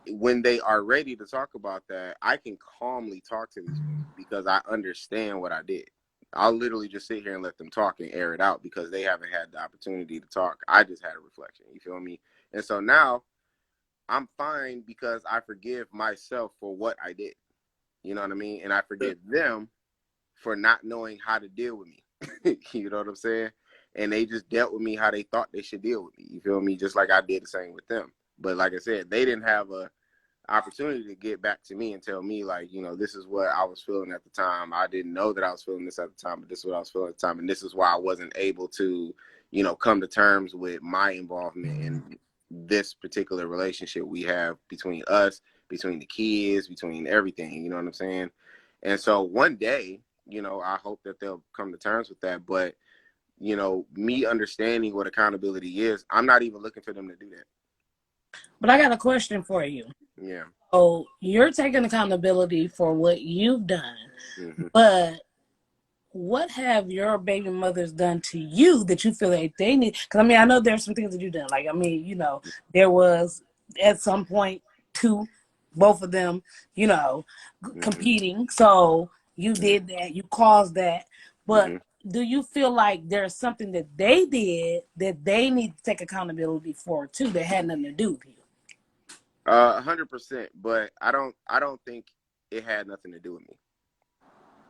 Speaker 5: when they are ready to talk about that, I can calmly talk to these people because I understand what I did. I'll literally just sit here and let them talk and air it out because they haven't had the opportunity to talk. I just had a reflection. You feel me? And so now I'm fine because I forgive myself for what I did. You know what I mean? And I forgive them for not knowing how to deal with me. You know what I'm saying? And they just dealt with me how they thought they should deal with me. You feel me? Just like I did the same with them. But like I said, they didn't have a opportunity to get back to me and tell me like, this is what I was feeling at the time. I didn't know that I was feeling this at the time, but this is what I was feeling at the time. And this is why I wasn't able to, come to terms with my involvement in this particular relationship we have between us, between the kids, between everything, you know what I'm saying? And so one day, I hope that they'll come to terms with that. But, me understanding what accountability is, I'm not even looking for them to do that.
Speaker 3: But I got a question for you.
Speaker 5: Yeah.
Speaker 3: So you're taking accountability for what you've done,
Speaker 5: Mm-hmm.
Speaker 3: but what have your baby mothers done to you that you feel like they need? Because I know there's some things that you've done. Like, there was at some point both of them, competing. So you did that, you caused that. But do you feel like there's something that they did that they need to take accountability for too that had nothing to do with you?
Speaker 5: 100%, but I don't think it had nothing to do with me,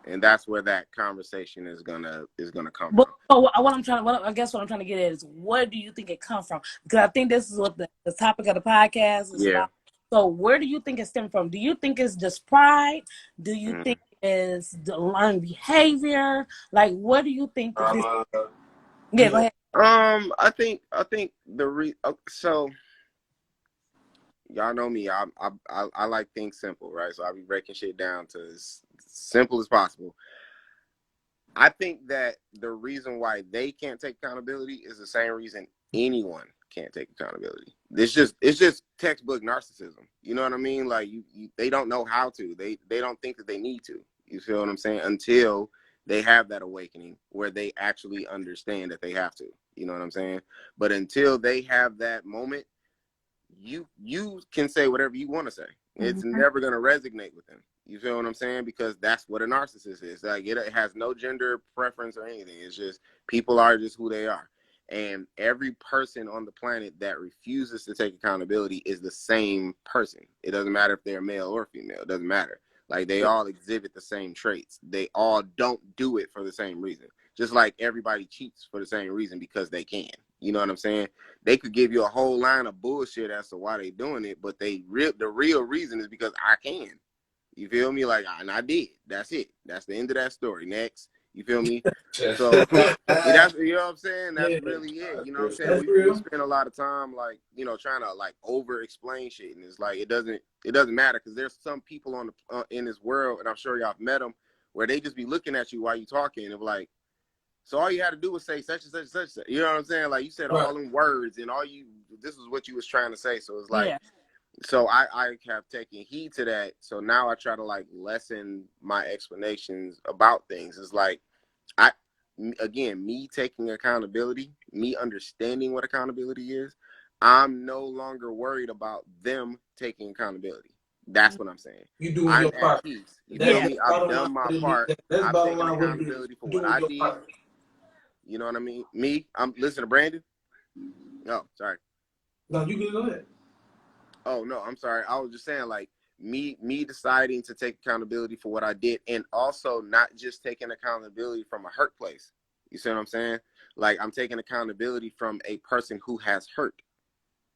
Speaker 5: and that's where that conversation is gonna come from.
Speaker 3: I guess what I'm trying to get at is, where do you think it come from? Because I think this is what the topic of the podcast is about. So where do you think it stemmed from? Do you think it's just pride? Do you
Speaker 5: Mm.
Speaker 3: think it's the learned behavior? Like, what do you think that this? Yeah, go ahead.
Speaker 5: I think so. Y'all know me. I like things simple, right? So I'll be breaking shit down to as simple as possible. I think that the reason why they can't take accountability is the same reason anyone can't take accountability. It's just textbook narcissism. You know what I mean? Like they don't know how to. They don't think that they need to. You feel what I'm saying? Until they have that awakening where they actually understand that they have to. You know what I'm saying? But until they have that moment, you can say whatever you want to say. It's never going to resonate with them. You feel what I'm saying? Because that's what a narcissist is. Like it has no gender preference or anything. It's just people are just who they are. And every person on the planet that refuses to take accountability is the same person. It doesn't matter if they're male or female. It doesn't matter. Like they all exhibit the same traits. They all don't do it for the same reason. Just like everybody cheats for the same reason because they can. You know what I'm saying? They could give you a whole line of bullshit as to why they doing it, but the real reason is because I can. You feel me? Like, and I did. That's it. That's the end of that story. Next. You feel me? So that's, you know what I'm saying? That's really it. You know what I'm saying? We spend a lot of time like, you know, trying to like over explain shit, and it's like it doesn't matter because there's some people on the in this world, and I'm sure y'all have met them, where they just be looking at you while you talking and like, so all you had to do was say such and such and such. You know what I'm saying? Like you said all them words and this is what you was trying to say. So it's like, so I have taken heed to that. So now I try to like lessen my explanations about things. It's like, me taking accountability, me understanding what accountability is, I'm no longer worried about them taking accountability. That's what I'm saying.
Speaker 6: You doing
Speaker 5: I'm
Speaker 6: your
Speaker 5: at
Speaker 6: part.
Speaker 5: peace. You feel me? I've done my part.
Speaker 6: That's
Speaker 5: I've
Speaker 6: bottom
Speaker 5: taken
Speaker 6: line.
Speaker 5: accountability for what I did.
Speaker 6: Part.
Speaker 5: You know what I mean? I'm listening to Brandon. Oh, sorry.
Speaker 6: No, you can go ahead.
Speaker 5: Oh no, I'm sorry. I was just saying like me deciding to take accountability for what I did, and also not just taking accountability from a hurt place. You see what I'm saying? Like I'm taking accountability from a person who has hurt.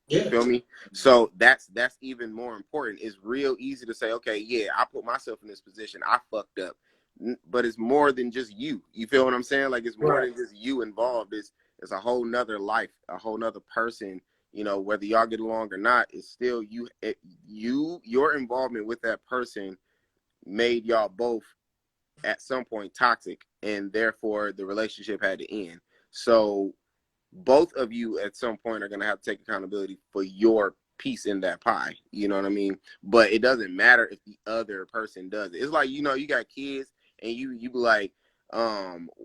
Speaker 5: You feel me? So that's even more important. It's real easy to say, okay, yeah, I put myself in this position. I fucked up. But it's more than just you. You feel what I'm saying? Like it's more than just you involved. It's a whole nother life, a whole nother person. You know, whether y'all get along or not, it's still you. Your involvement with that person made y'all both at some point toxic, and therefore the relationship had to end. So both of you at some point are going to have to take accountability for your piece in that pie. You know what I mean? But it doesn't matter if the other person does it. It's like, you know, you got kids and you be like,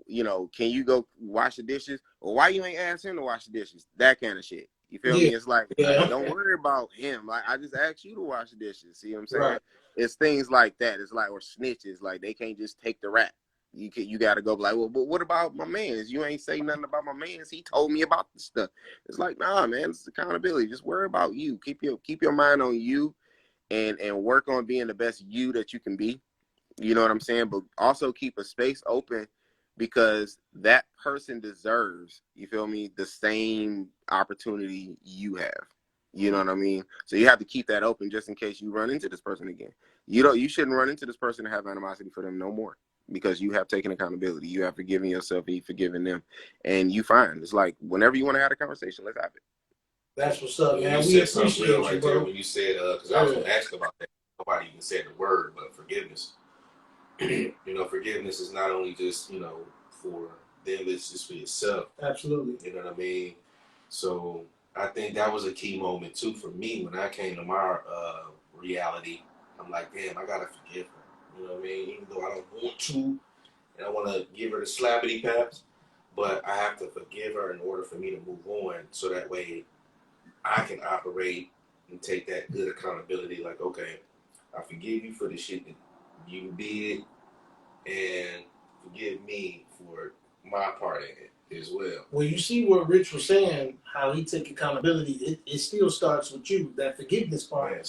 Speaker 5: you know, can you go wash the dishes? Or why you ain't ask him to wash the dishes? That kind of shit. You feel me? It's like, don't worry about him. Like, I just asked you to wash the dishes. See what I'm saying? Right. It's things like that. It's like, or snitches. Like, they can't just take the rap. You got to go like, well, but what about my mans? You ain't say nothing about my mans. He told me about this stuff. It's like, nah, man, it's accountability. Just worry about you. Keep your mind on you, and work on being the best you that you can be. You know what I'm saying? But also keep a space open because that person deserves, you feel me, the same opportunity you have. You know what I mean? So you have to keep that open just in case you run into this person again. You shouldn't run into this person and have animosity for them no more. Because you have taken accountability. You have forgiven yourself and you've forgiven them. And you fine. It's like, whenever you want to have a conversation, let's have it.
Speaker 6: That's what's up, man.
Speaker 1: You said something real right there when you said, because I was going to ask about that. Nobody even said the word, but forgiveness. You know, forgiveness is not only just, you know, for them, it's just for yourself.
Speaker 6: Absolutely.
Speaker 1: You know what I mean? So I think that was a key moment, too, for me when I came to my reality. I'm like, damn, I got to forgive her. You know what I mean? Even though I don't want to, and I want to give her the slappity paps, but I have to forgive her in order for me to move on, so that way I can operate and take that good accountability. Like, okay, I forgive you for the shit that you did, and forgive me for my part in it as well.
Speaker 6: Well, you see what Rich was saying, how he took accountability. It still starts with you. That forgiveness part,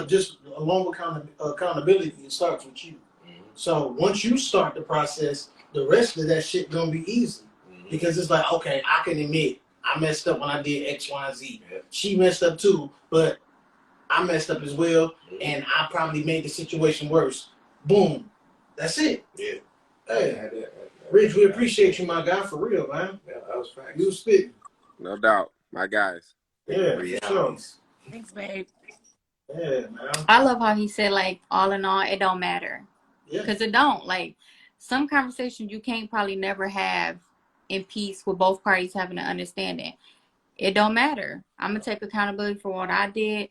Speaker 6: just along with accountability, it starts with you. Mm-hmm. So once you start the process, the rest of that shit gonna be easy. Mm-hmm. Because it's like, okay, I can admit I messed up when I did X, Y, and Z. Yeah. She messed up too, but I messed up as well, and I probably made the situation worse. Boom. That's it.
Speaker 1: Yeah.
Speaker 6: Hey, Rich, we appreciate you, my guy, for real, man.
Speaker 1: Yeah, that was facts.
Speaker 6: You was spitting.
Speaker 5: No doubt, my guys.
Speaker 6: Yeah, for sure.
Speaker 3: Thanks, babe.
Speaker 6: Yeah, man.
Speaker 4: I love how he said, like, all in all, it don't matter.
Speaker 6: Yeah.
Speaker 4: Because it don't. Like, some conversations you can't probably never have in peace with both parties having an understanding. It don't matter. I'm going to take accountability for what I did.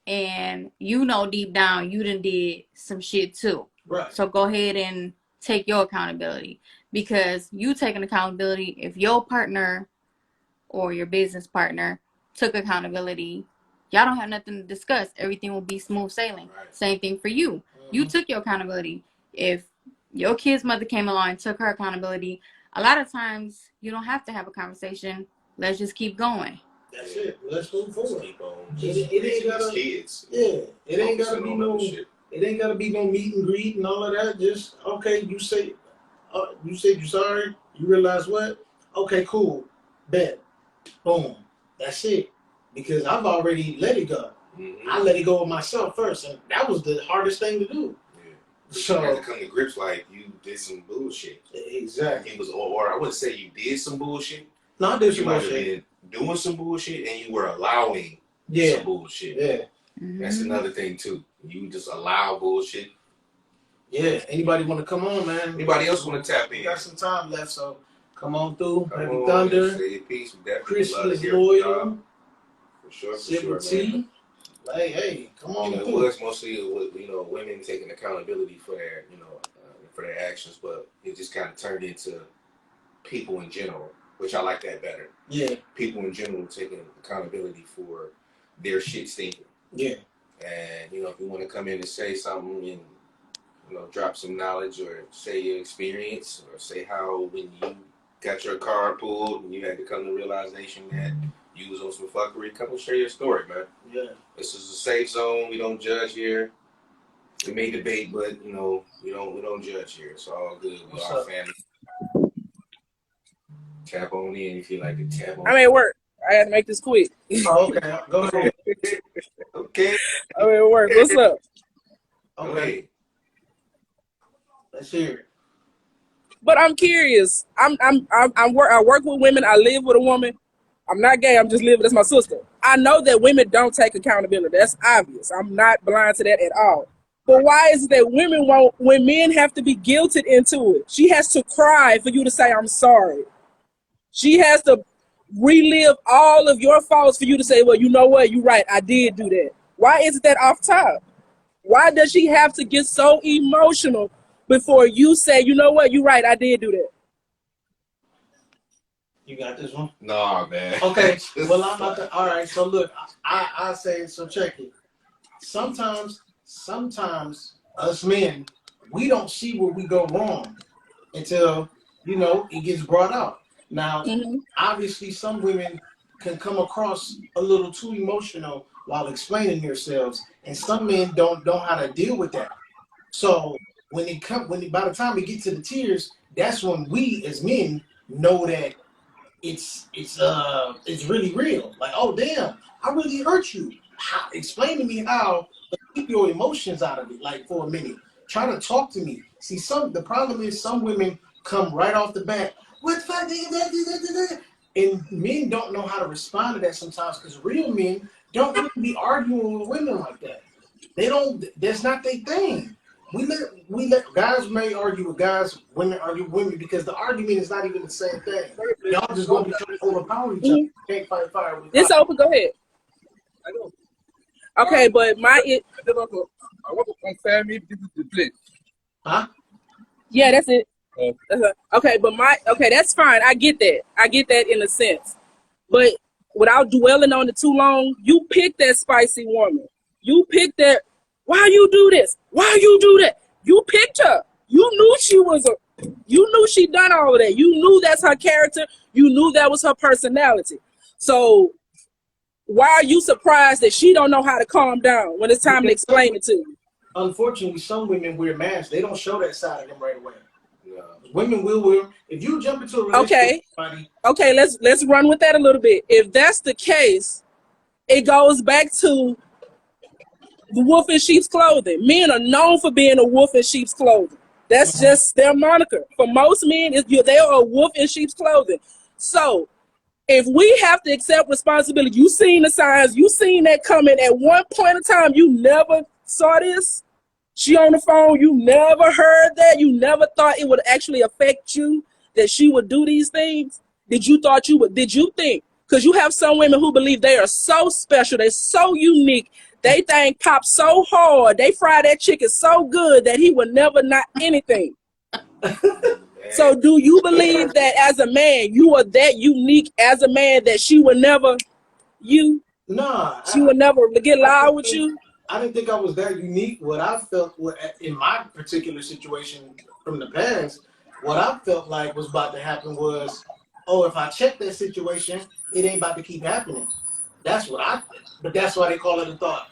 Speaker 4: And you know deep down you done did some shit too.
Speaker 6: Right.
Speaker 4: So go ahead and take your accountability. Because you taking accountability, if your partner or your business partner took accountability, y'all don't have nothing to discuss. Everything will be smooth sailing.
Speaker 1: Right.
Speaker 4: Same thing for you. You took your accountability. If your kid's mother came along and took her accountability, a lot of times you don't have to have a conversation. Let's just keep going.
Speaker 6: That's it. Let's move forward.
Speaker 1: Keep on.
Speaker 6: It ain't gotta.
Speaker 1: Kids.
Speaker 6: Yeah, it ain't gotta
Speaker 1: Focusing
Speaker 6: be
Speaker 1: on
Speaker 6: no.
Speaker 1: other shit.
Speaker 6: It ain't gotta be no meet and greet and all of that. Just okay. You said you're sorry. You realize what? Okay, cool. Bet. Boom. That's it. Because I've already let it go.
Speaker 1: Mm-hmm.
Speaker 6: I let it go of myself first, and that was the hardest thing to do.
Speaker 1: Yeah.
Speaker 6: So
Speaker 1: you have to come to grips like you did some bullshit.
Speaker 6: exactly.
Speaker 1: It was, or I wouldn't say you did some bullshit.
Speaker 6: No, I did
Speaker 1: You
Speaker 6: some
Speaker 1: might have
Speaker 6: bullshit.
Speaker 1: been doing some bullshit, and you were allowing
Speaker 6: Yeah,
Speaker 1: some bullshit.
Speaker 6: yeah,
Speaker 1: That's another thing too. You just allow bullshit.
Speaker 6: yeah. Anybody want to come on, man?
Speaker 1: Anybody else want to tap
Speaker 6: We
Speaker 1: in?
Speaker 6: got some time left, so come on through.
Speaker 1: Come
Speaker 6: Heavy
Speaker 1: on,
Speaker 6: Thunder,
Speaker 1: say your piece. We definitely
Speaker 6: Chris
Speaker 1: love to
Speaker 6: is
Speaker 1: hear from y'all.
Speaker 6: loyal,
Speaker 1: For sure,
Speaker 6: Silver
Speaker 1: for sure, man.
Speaker 6: T. Hey, come on
Speaker 1: You know, it
Speaker 6: through.
Speaker 1: was mostly women taking accountability for their for their actions, but it just kind of turned into people in general, which I like that better.
Speaker 6: Yeah,
Speaker 1: People in general taking accountability for their shit stinking.
Speaker 6: yeah,
Speaker 1: And if you want to come in and say something and drop some knowledge or say your experience or say how when you got your car pulled and you had to come to the realization that you was on some fuckery, come and share your story, man.
Speaker 6: yeah.
Speaker 1: This is a safe zone. We don't judge here. We may debate, but we don't judge here. It's all good. We're
Speaker 6: What's
Speaker 1: our
Speaker 6: up?
Speaker 1: family. Tap on in if you like to tap on.
Speaker 7: I'm at work. I had to make this quick.
Speaker 6: Oh, okay, go ahead.
Speaker 1: Okay.
Speaker 7: I'm at work. What's up?
Speaker 1: Go
Speaker 6: Okay,
Speaker 1: ahead.
Speaker 6: let's hear it.
Speaker 7: But I'm curious. I work with women. I live with a woman. I'm not gay. I'm just living as my sister. I know that women don't take accountability. That's obvious. I'm not blind to that at all. But why is it that women won't, when men have to be guilted into it? She has to cry for you to say, I'm sorry. She has to relive all of your faults for you to say, well, you know what? You're right. I did do that. Why is it that off top? Why does she have to get so emotional before you say, you know what? You're right. I did do that.
Speaker 6: You got this one?
Speaker 1: Nah, man.
Speaker 6: Okay, well, I'm about to. All right, so look, I say, so check it. Sometimes us men, we don't see where we go wrong until it gets brought out. Now, obviously, some women can come across a little too emotional while explaining themselves, and some men don't know how to deal with that. So by the time we get to the tears, that's when we as men know that it's really real. Like, oh damn, I really hurt you. Explain to me how to keep your emotions out of it. Like for a minute, try to talk to me. See, the problem is some women come right off the bat. What fuck? And men don't know how to respond to that sometimes because real men don't really be arguing with women like that. They don't. That's not their thing. We let guys may argue with guys, women argue with women because the argument is not even the same thing. Y'all just gonna be trying to overpower each other. You can't fight fire with fire.
Speaker 7: It's open. Go ahead. Okay, but I want to confirm if this is the place.
Speaker 6: Huh?
Speaker 7: Yeah, that's it. Okay, but that's fine. I get that. I get that in a sense. But without dwelling on it too long, you picked that spicy woman. You picked that. Why you do this? Why you do that? You picked her. You knew you knew she done all of that. You knew that's her character. You knew that was her personality. So why are you surprised that she don't know how to calm down when it's time to explain it to you?
Speaker 6: Unfortunately, some women wear masks. They don't show that side of them right away. Yeah. Women will wear. If you jump into a relationship with somebody,
Speaker 7: okay, let's run with that a little bit. If that's the case, it goes back to the wolf in sheep's clothing. Men are known for being a wolf in sheep's clothing. That's just their moniker. For most men, they are a wolf in sheep's clothing. So if we have to accept responsibility, you seen the signs, you seen that coming at one point in time, you never saw this. She on the phone, you never heard that, you never thought it would actually affect you, that she would do these things. Did you think? Because you have some women who believe they are so special, they're so unique, they think pop so hard, they fry that chicken so good that he would never not anything. So do you believe that as a man, you are that unique as a man that she would never, she would never get loud with you?
Speaker 6: I didn't think I was that unique. What I felt in my particular situation from the past, what I felt like was about to happen was, oh, if I check that situation, it ain't about to keep happening. That's what I think. But that's why they call it a thought.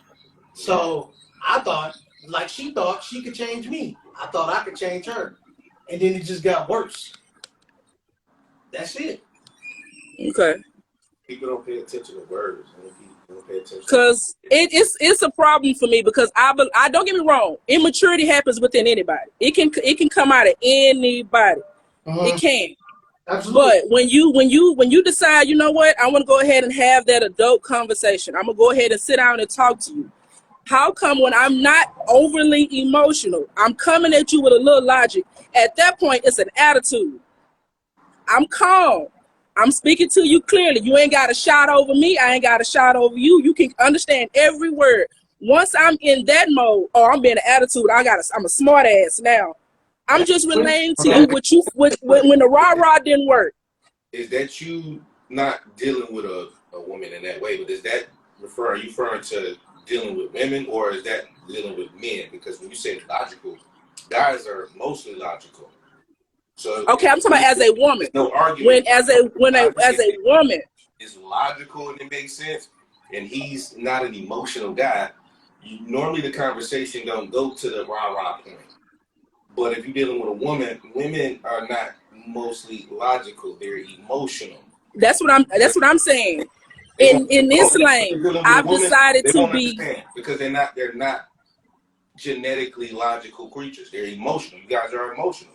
Speaker 6: So I thought, like she thought she could change me. I thought I could change her. And then it just got worse. That's it.
Speaker 7: Okay.
Speaker 1: People don't pay attention to words.
Speaker 7: Because it's a problem for me, because I don't get me wrong, immaturity happens within anybody. It can come out of anybody. It can.
Speaker 6: Absolutely.
Speaker 7: But when you decide, you know what, I want to go ahead and have that adult conversation, I'm gonna go ahead and sit down and talk to you. How come when I'm not overly emotional, I'm coming at you with a little logic? At that point, it's an attitude. I'm calm. I'm speaking to you clearly. You ain't got to shout over me. I ain't got to shout over you. You can understand every word. Once I'm in that mode, or I'm being an attitude, I'm a smart ass now. I'm just relaying to you when the rah-rah didn't work.
Speaker 1: Is that you not dealing with a woman in that way? But is that are you referring to dealing with women, or is that dealing with men? Because when you say logical, guys are mostly logical. So
Speaker 7: okay, I'm talking about as a woman.
Speaker 1: No argument.
Speaker 7: As a woman
Speaker 1: is logical and it makes sense, and he's not an emotional guy, normally the conversation don't go to the rah-rah point. But if you're dealing with a woman, women are not mostly logical, they're emotional.
Speaker 7: That's what I'm saying. In this lane, I've decided to be,
Speaker 1: because they're not genetically logical creatures. They're emotional. You guys are emotional.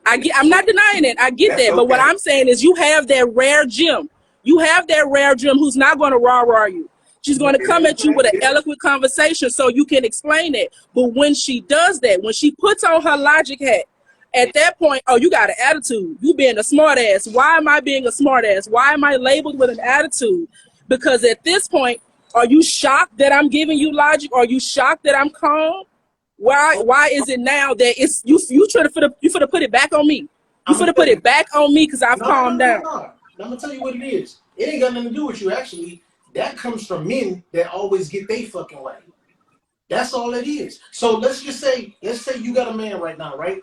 Speaker 7: I'm not denying it. I get that. But what I'm saying is you have that rare gem. You have that rare gem who's not going to rah-rah you. She's going to come at you with an eloquent conversation so you can explain it. But when she does that, when she puts on her logic hat, at that point, oh, you got an attitude. You being a smart ass. Why am I being a smart ass? Why am I labeled with an attitude? Because at this point, are you shocked that I'm giving you logic? Are you shocked that I'm calm? Why is it now that it's you finna put it back on me? You finna put it back on me because I've calmed down.
Speaker 6: No. I'm gonna tell you what it is. It ain't got nothing to do with you. Actually, that comes from men that always get they fucking way. That's all it is. So let's say you got a man right now, right?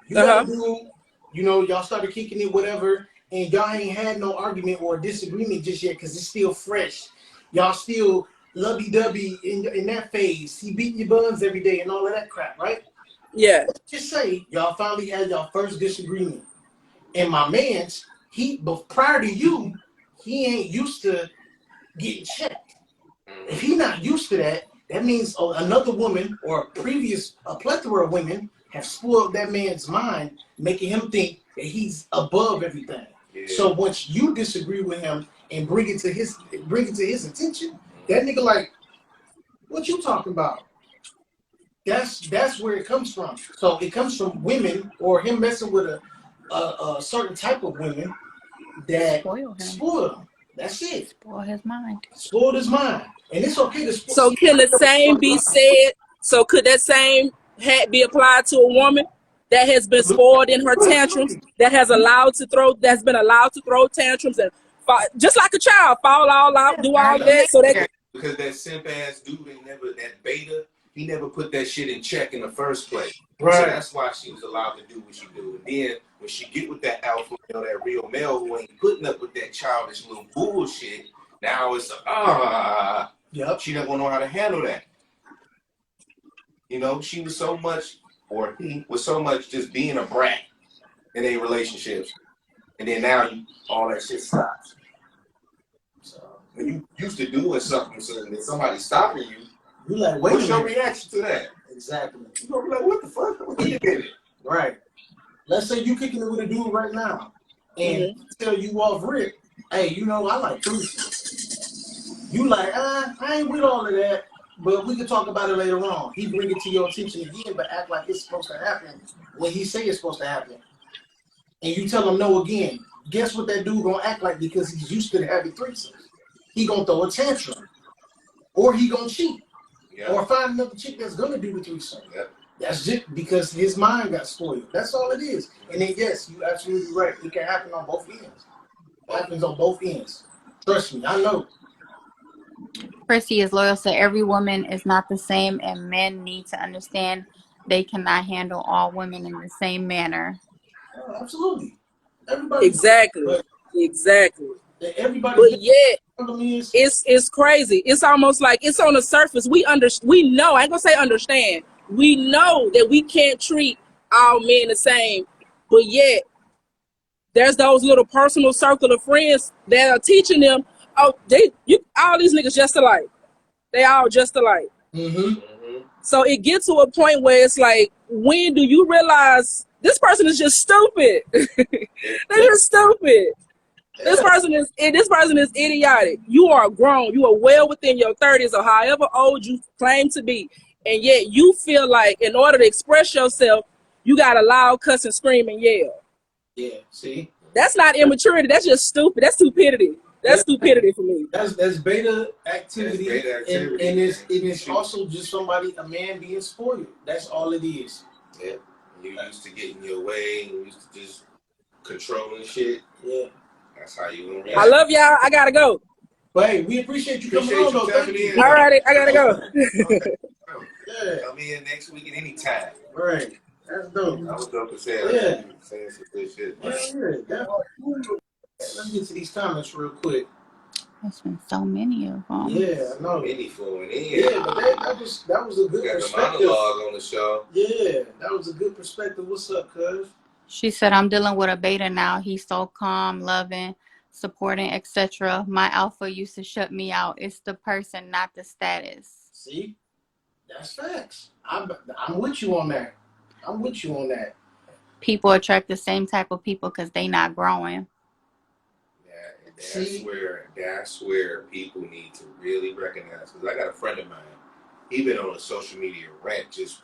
Speaker 6: You got a dude, y'all started kicking it, whatever, and y'all ain't had no argument or disagreement just yet because it's still fresh. Y'all still lovey-dovey in that phase. He beating your buns every day and all of that crap, right?
Speaker 7: Yeah.
Speaker 6: Just say y'all finally had y'all first disagreement. And my man's, but prior to you, he ain't used to getting checked. If he not used to that, that means another woman or a plethora of women have spoiled that man's mind, making him think that he's above everything. Yeah. So once you disagree with him and bring it to his attention, that nigga like, what you talking about? That's where it comes from. So it comes from women or him messing with a certain type of women that spoil him. That's it.
Speaker 4: Spoil his mind.
Speaker 6: Spoiled his mind. And it's okay to spoil.
Speaker 7: So can the same be said? So could that same hat be applied to a woman that has been spoiled in her tantrums, that's been allowed to throw tantrums and just like a child, fall all out, do all that, so that
Speaker 1: because that simp ass dude that beta, he never put that shit in check in the first place. Right. So that's why she was allowed to do what she do. And then when she get with that alpha male, that real male who ain't putting up with that childish little bullshit, now it's yep. She don't know how to handle that. She was so much, or he was so much just being a brat in a relationships. And then now all that shit stops. So when you used to doing something, so that somebody's stopping you,
Speaker 6: You like, wait
Speaker 1: What's
Speaker 6: a
Speaker 1: your
Speaker 6: minute.
Speaker 1: reaction to that?
Speaker 6: Exactly.
Speaker 1: You gonna be like, what the fuck? Wait a minute.
Speaker 6: Right. Let's say you kicking it with a dude right now, and tell you off rip, hey, you know, I like threesomes. You like, I ain't with all of that, but we can talk about it later on. He bring it to your attention again, but act like it's supposed to happen when he say it's supposed to happen. And you tell him no again. Guess what that dude gonna act like because he's used to having threesomes? He gonna throw a tantrum. Or he gonna cheat.
Speaker 1: Yeah.
Speaker 6: Or find another chick that's gonna do the threesome.
Speaker 1: Yep.
Speaker 6: That's just because his mind got spoiled. That's all it is. And then yes, you're absolutely right. It can happen on both ends. It happens on both ends. Trust me, I know.
Speaker 4: Chrissy is loyal, so every woman is not the same, and men need to understand they cannot handle all women in the same manner.
Speaker 6: Absolutely. Everybody.
Speaker 7: Exactly.
Speaker 6: But
Speaker 7: Exactly.
Speaker 6: everybody.
Speaker 7: But yet,
Speaker 6: Is,
Speaker 7: it's crazy. It's almost like it's on the surface. We know. I ain't gonna say understand. We know that we can't treat all men the same, but yet there's those little personal circle of friends that are teaching them. Oh, all these niggas just alike. They all just alike. So it gets to a point where it's like, when do you realize this person is just stupid? They're just stupid. This person is idiotic. You are grown. You are well within your 30s or however old you claim to be. And yet you feel like in order to express yourself, you got to loud, cuss, and scream and yell.
Speaker 6: Yeah, see?
Speaker 7: That's not immaturity. That's just stupid. That's stupidity. That's stupidity for me.
Speaker 6: That's beta activity.
Speaker 1: That's beta activity,
Speaker 6: and it's also just a man being spoiled. That's all it is.
Speaker 1: Yeah. You used to getting your way. You used to just controlling shit.
Speaker 6: Yeah.
Speaker 1: That's how you gonna react.
Speaker 7: I love y'all. I gotta go.
Speaker 6: But hey, we appreciate you coming on, though. Thank you.
Speaker 7: All right, I gotta go.
Speaker 6: Yeah.
Speaker 1: Come in next week at any time.
Speaker 6: Right. That's dope.
Speaker 1: I was dope as hell.
Speaker 6: Yeah.
Speaker 1: Saying some good shit.
Speaker 6: Yeah, definitely. Let's get to these comments real quick.
Speaker 4: There's been so many of them.
Speaker 6: Yeah, I know.
Speaker 1: Many flowing in.
Speaker 6: Yeah, but that was a good
Speaker 1: We got the
Speaker 6: perspective.
Speaker 1: monologue on the show.
Speaker 6: Yeah, that was a good perspective. What's up, cuz?
Speaker 4: She said, I'm dealing with a beta now. He's so calm, loving, supporting, etc. My alpha used to shut me out. It's the person, not the status.
Speaker 6: See? That's facts. I'm with you on that. I'm with you on that.
Speaker 4: People attract the same type of people because they not growing.
Speaker 1: Yeah, and
Speaker 6: See?
Speaker 1: that's where people need to really recognize. Because I got a friend of mine. He been on a social media rant, just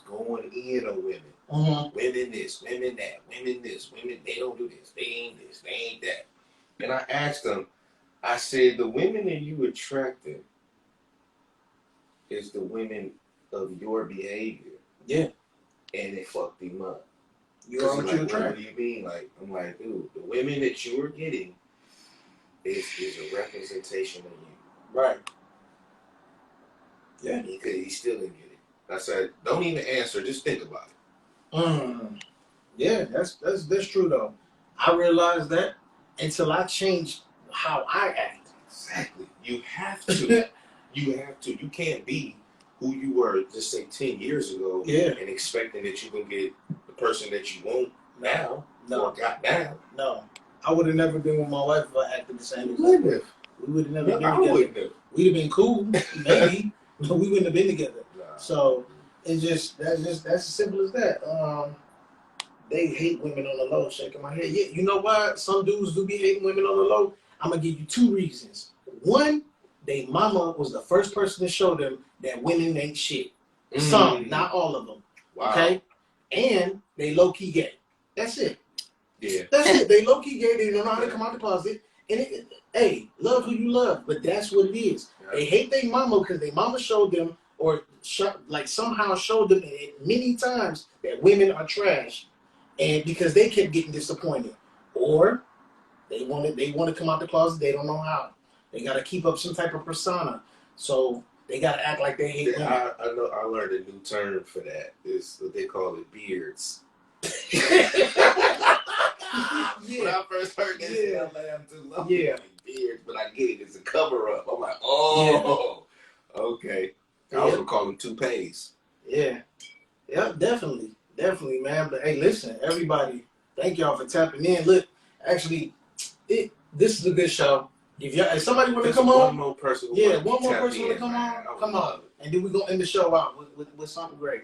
Speaker 1: going in on women. Women this, women that, women this, women they don't do this, they ain't this, they ain't that. And I asked him, I said, the women that you attracting is the women of your behavior.
Speaker 6: Yeah.
Speaker 1: And it fucked him up.
Speaker 6: You are what you attract.
Speaker 1: What do you mean? Like, I'm like, dude, the women that you are getting is a representation of you.
Speaker 6: Right. Yeah.
Speaker 1: He still didn't get it. I said, don't even answer, just think about it.
Speaker 6: Yeah, that's true though. I realized that until I changed how I act.
Speaker 1: Exactly. You have to. You have to. You can't be who you were, just say 10 years ago, and expecting that you can get the person that you want now or got now.
Speaker 6: No. I would have never been with my wife if I acted the same as
Speaker 1: We would have.
Speaker 6: We would have never been
Speaker 1: I
Speaker 6: together.
Speaker 1: wouldn't have.
Speaker 6: We'd have been cool, maybe, but we wouldn't have been together.
Speaker 1: Nah.
Speaker 6: So that's as simple as that. They hate women on the low, shaking my head. Yeah, you know what? Some dudes do be hating women on the low. I'm gonna give you two reasons. One, they mama was the first person to show them that women ain't shit. Some, not all of them.
Speaker 1: Wow.
Speaker 6: Okay? And they low-key gay. That's it.
Speaker 1: Yeah.
Speaker 6: That's it. They low-key gay. They don't know how to come out the closet. And hey, love who you love, but that's what it is.
Speaker 1: Yeah.
Speaker 6: They hate their mama because their mama showed them, or somehow showed them many times that women are trash, and because they kept getting disappointed, or they want to come out the closet, they don't know how. They got to keep up some type of persona, so they got to act like they hate women.
Speaker 1: I know. I learned a new term for that. It's what they call it, beards. When I first heard that, I laughed too long.
Speaker 6: Yeah.
Speaker 1: Like beards, but I get it. It's a cover up. I'm like, oh, okay. I was gonna call them toupees.
Speaker 6: Yeah, definitely, man. But hey, listen, everybody, thank y'all for tapping in. Look, actually, this is a good show. If somebody want to
Speaker 1: There's
Speaker 6: come
Speaker 1: one
Speaker 6: on,
Speaker 1: more person.
Speaker 6: yeah, one more person want to come on, come on, and then we gonna end the show out with something great.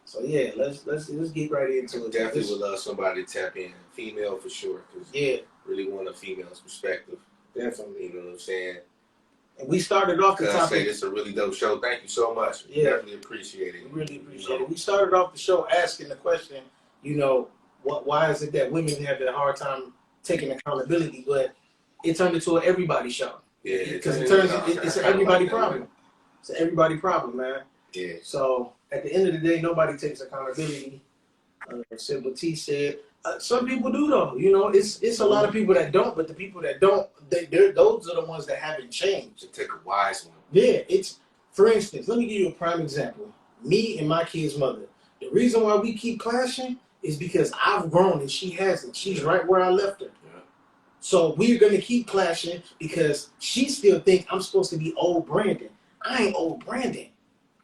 Speaker 6: So yeah, let's get right into it.
Speaker 1: Definitely would love somebody to tap in, female for sure. Cause
Speaker 6: yeah,
Speaker 1: really want a female's perspective.
Speaker 6: definitely.
Speaker 1: You know what I'm saying?
Speaker 6: And we started off the
Speaker 1: Cause I say
Speaker 6: topic.
Speaker 1: this is a really dope show. Thank you so much.
Speaker 6: Yeah.
Speaker 1: Definitely appreciate it.
Speaker 6: We really appreciate it. We started off the show asking the question, you know, why is it that women have a hard time taking accountability, but it turned into an everybody show.
Speaker 1: Yeah,
Speaker 6: because it's an everybody problem. It's an everybody problem, man.
Speaker 1: Yeah.
Speaker 6: So at the end of the day, nobody takes accountability. Said what T said. Some people do though. You know, it's a lot of people that don't, but the people that don't, those are the ones that haven't changed.
Speaker 1: To take a wise one.
Speaker 6: Yeah, it's for instance, let me give you a prime example. Me and my kid's mother. The reason why we keep clashing is because I've grown and she hasn't. She's right where I left her.
Speaker 1: Yeah.
Speaker 6: So we're gonna keep clashing because she still thinks I'm supposed to be old Brandon. I ain't old Brandon.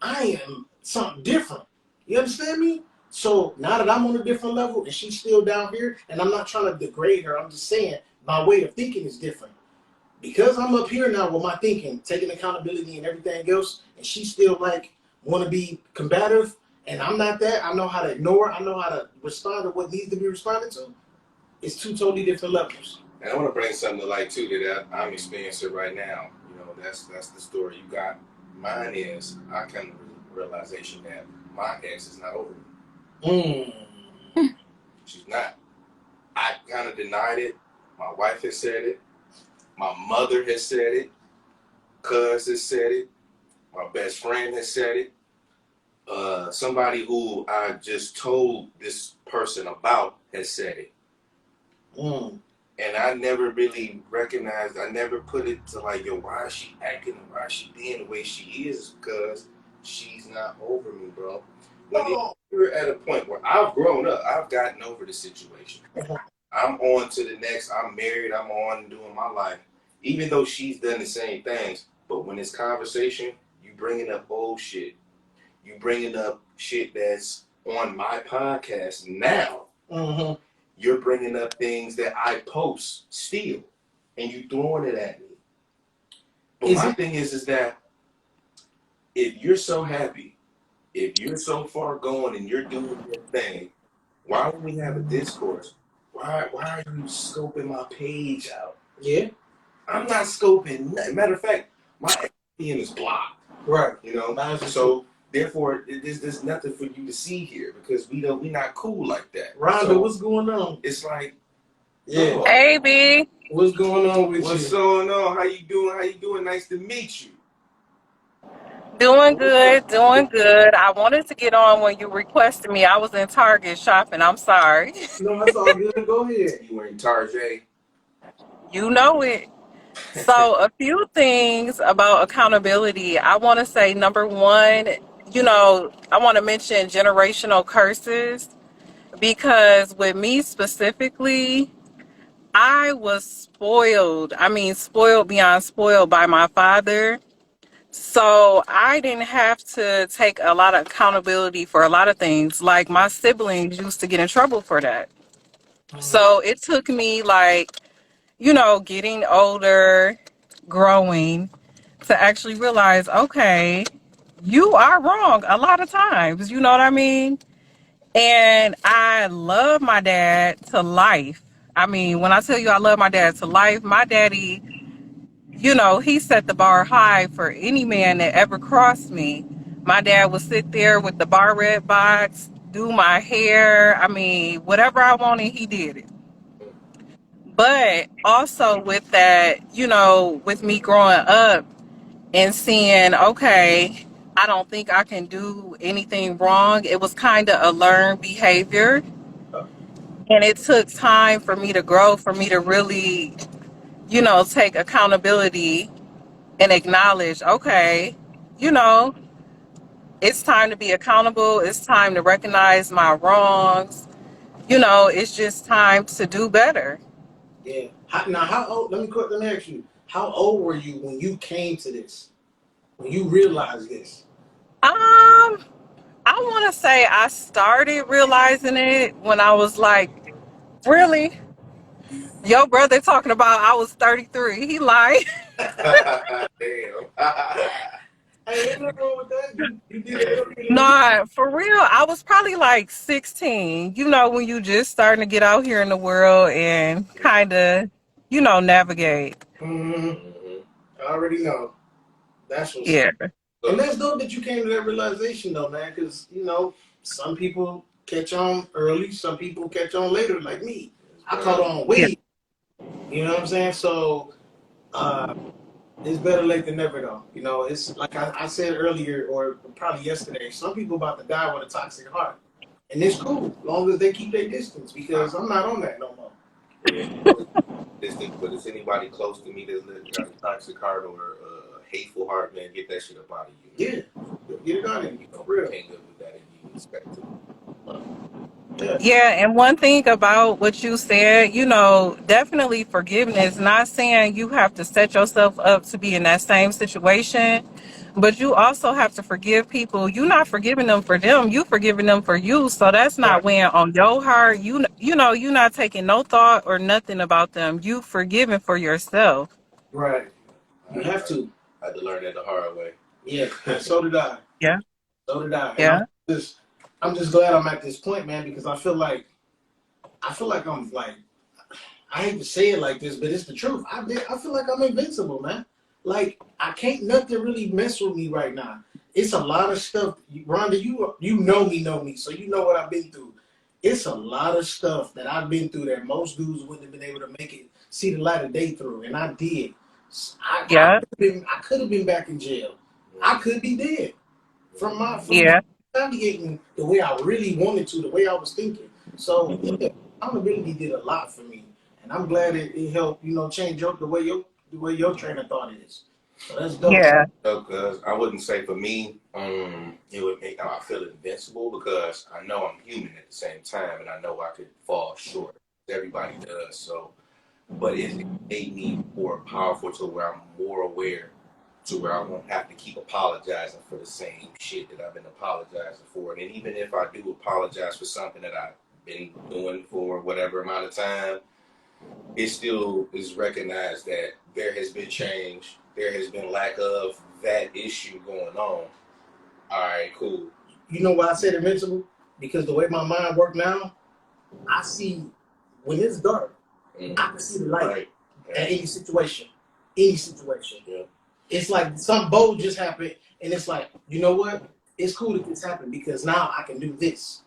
Speaker 6: I am something different. You understand me? So now that I'm on a different level and she's still down here, and I'm not trying to degrade her, I'm just saying my way of thinking is different. Because I'm up here now with my thinking, taking accountability and everything else, and she still like want to be combative, and I'm not that. I know how to ignore. I know how to respond to what needs to be responded to. It's two totally different levels.
Speaker 1: And I want to bring something to light too that I'm experiencing right now. You know, that's the story you got. Mine is I come to the realization that my ex is not over me. She's not. I kind of denied it. My wife has said it. My mother has said it. Cuz has said it. My best friend has said it. Somebody who I just told this person about has said it. And I never really recognized, I never put it to like, yo, why is she acting, why is she being the way she is? Because she's not over me, bro. When you're at a point where I've grown up, I've gotten over the situation. I'm on to the next, I'm married, I'm on doing my life. Even though she's done the same things, but when it's conversation, you bringing up old shit. You bringing up shit that's on my podcast now. You're bringing up things that I post still, and you throwing it at me. But my thing is that if you're so happy, if you're so far gone and you're doing your thing, why don't we have a discourse? Why are you scoping my page out?
Speaker 6: Yeah.
Speaker 1: I'm not scoping nothing. Matter of fact, my FBN is blocked.
Speaker 6: Right.
Speaker 1: You know? So therefore, there's nothing for you to see here because we not cool like that.
Speaker 6: Rhonda,
Speaker 1: so
Speaker 6: what's going on?
Speaker 1: It's like,
Speaker 6: yeah.
Speaker 1: Oh,
Speaker 8: Hey, B.
Speaker 6: What's going on with
Speaker 1: what's
Speaker 6: you?
Speaker 1: going on? How you doing? How you doing? Nice to meet you.
Speaker 8: Doing good, doing good. I wanted to get on when you requested me. I was in Target shopping. I'm sorry.
Speaker 6: No, that's all good. Go ahead.
Speaker 1: You wearing Tarjay?
Speaker 8: You know it. So, a few things about accountability. I want to say, number one, I want to mention generational curses because with me specifically, I was spoiled. I mean, spoiled beyond spoiled by my father. So I didn't have to take a lot of accountability for a lot of things. Like my siblings used to get in trouble for that. So it took me getting older, growing to actually realize, okay, you are wrong a lot of times. You know what I mean? And I love my dad to life. I mean, when I tell you I love my dad to life, my daddy, he set the bar high for any man that ever crossed me. My dad would sit there with the bar red box, do my hair. I mean, whatever I wanted, he did it. But also with that, with me growing up and seeing, okay, I don't think I can do anything wrong. It was kind of a learned behavior. And it took time for me to grow, for me to really, take accountability and acknowledge, okay, it's time to be accountable. It's time to recognize my wrongs. It's just time to do better.
Speaker 6: Yeah. Now, how old? Let me ask you. How old were you when you came to this? When you realized this?
Speaker 8: I want to say I started realizing it when I was like, really? Your brother talking about I was 33. He lying.
Speaker 1: Damn.
Speaker 6: Hey, ain't nothing wrong with that. You did it earlier than me.
Speaker 8: Nah, for real. I was probably like 16. You know, when you just starting to get out here in the world and kind of, navigate.
Speaker 6: I already know. That's what's
Speaker 8: Yeah.
Speaker 6: up. And that's dope that you came to that realization, though, man. Because some people catch on early, some people catch on later, like me. I caught on
Speaker 8: Yeah.
Speaker 6: way. You know what I'm saying? So it's better late than never, though. It's like I said earlier, or probably yesterday. Some people about to die with a toxic heart, and it's cool, as long as they keep their distance. Because I'm not on that no more.
Speaker 1: But is anybody close to me that's got a toxic heart or a hateful heart, man, get that shit up out of you.
Speaker 6: Yeah, get it out of you, for real.
Speaker 1: Can't live with that if you expect to.
Speaker 8: Yeah, and one thing about what you said, definitely forgiveness. Not saying you have to set yourself up to be in that same situation, but you also have to forgive people. You're not forgiving them for them, you forgiving them for you. So that's not weighing on your heart. You're not taking no thought or nothing about them. You forgiving for yourself.
Speaker 6: Right. You have to.
Speaker 1: I had to learn that the hard way.
Speaker 6: Yeah, so did I.
Speaker 8: Yeah.
Speaker 6: So did I. And
Speaker 8: Yeah.
Speaker 6: I'm just glad I'm at this point, man, because I feel like I'm like, I hate to say it like this, but it's the truth. I feel like I'm invincible, man. Like nothing really mess with me right now. It's a lot of stuff. Rhonda, you know me, so you know what I've been through. It's a lot of stuff that I've been through that most dudes wouldn't have been able to make it see the light of day through, and I did. I could have been back in jail. I could be dead from my navigating the way I really wanted to, the way I was thinking. So accountability did a lot for me, and I'm glad it helped. Change the way your train of thought is. So that's dope.
Speaker 8: Yeah.
Speaker 1: Because I wouldn't say for me, it would make I feel invincible because I know I'm human at the same time, and I know I could fall short. Everybody does. So, but it made me more powerful to where I'm more aware, to where I won't have to keep apologizing for the same shit that I've been apologizing for. And even if I do apologize for something that I've been doing for whatever amount of time, it still is recognized that there has been change. There has been lack of that issue going on. All right, cool.
Speaker 6: You know why I said invincible? Because the way my mind works now, I see when it's dark, I can see the light at any situation. Any situation.
Speaker 1: Yeah.
Speaker 6: It's like some bold just happened, and it's like, you know what? It's cool that this happened because now I can do this.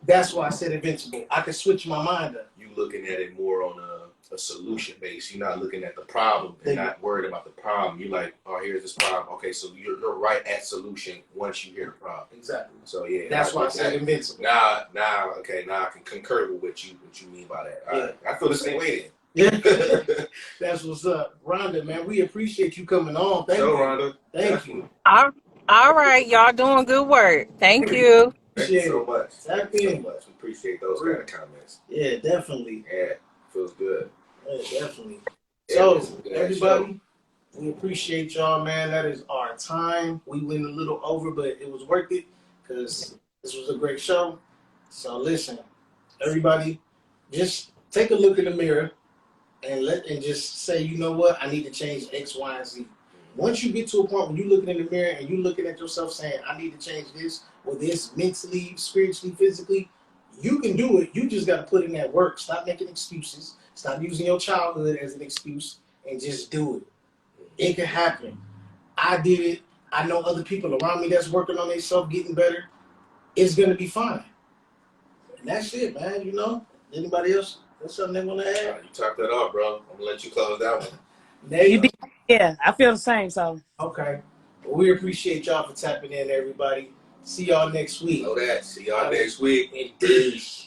Speaker 6: That's why I said invincible. I can switch my mind up.
Speaker 1: You looking at it more on a solution base. You're not looking at the problem and not worried about the problem. You're like, oh, here's this problem. Okay, so you're right at solution once you hear the problem.
Speaker 6: Exactly.
Speaker 1: So yeah,
Speaker 6: that's why I said invincible.
Speaker 1: Now I can concur with what you mean by that. All right. I feel the same way then.
Speaker 6: Yeah, that's what's up, Rhonda. Man, we appreciate you coming on. Thank you,
Speaker 1: Rhonda.
Speaker 6: Thank you.
Speaker 8: All right, y'all doing good work. Thank you.
Speaker 1: Thank you so much.
Speaker 6: Thank you
Speaker 1: so much. We appreciate those kind of comments.
Speaker 6: Yeah, definitely.
Speaker 1: Yeah, feels good.
Speaker 6: Yeah, definitely. So, everybody, we appreciate y'all, man. That is our time. We went a little over, but it was worth it because this was a great show. So, listen, everybody, just take a look in the mirror and just say, you know what? I need to change X, Y, and Z. Once you get to a point when you're looking in the mirror and you're looking at yourself saying, I need to change this or this mentally, spiritually, physically, you can do it. You just got to put in that work. Stop making excuses. Stop using your childhood as an excuse and just do it. It can happen. I did it. I know other people around me that's working on themselves, getting better. It's going to be fine. And that's it, man. Anybody else? That's something they want to add?
Speaker 1: You topped that off, bro. I'm going to let you close that one.
Speaker 3: You did. Yeah, I feel the same. So
Speaker 6: okay. Well, we appreciate y'all for tapping in, everybody. See y'all next week.
Speaker 1: Know that. See y'all next week.
Speaker 6: Peace.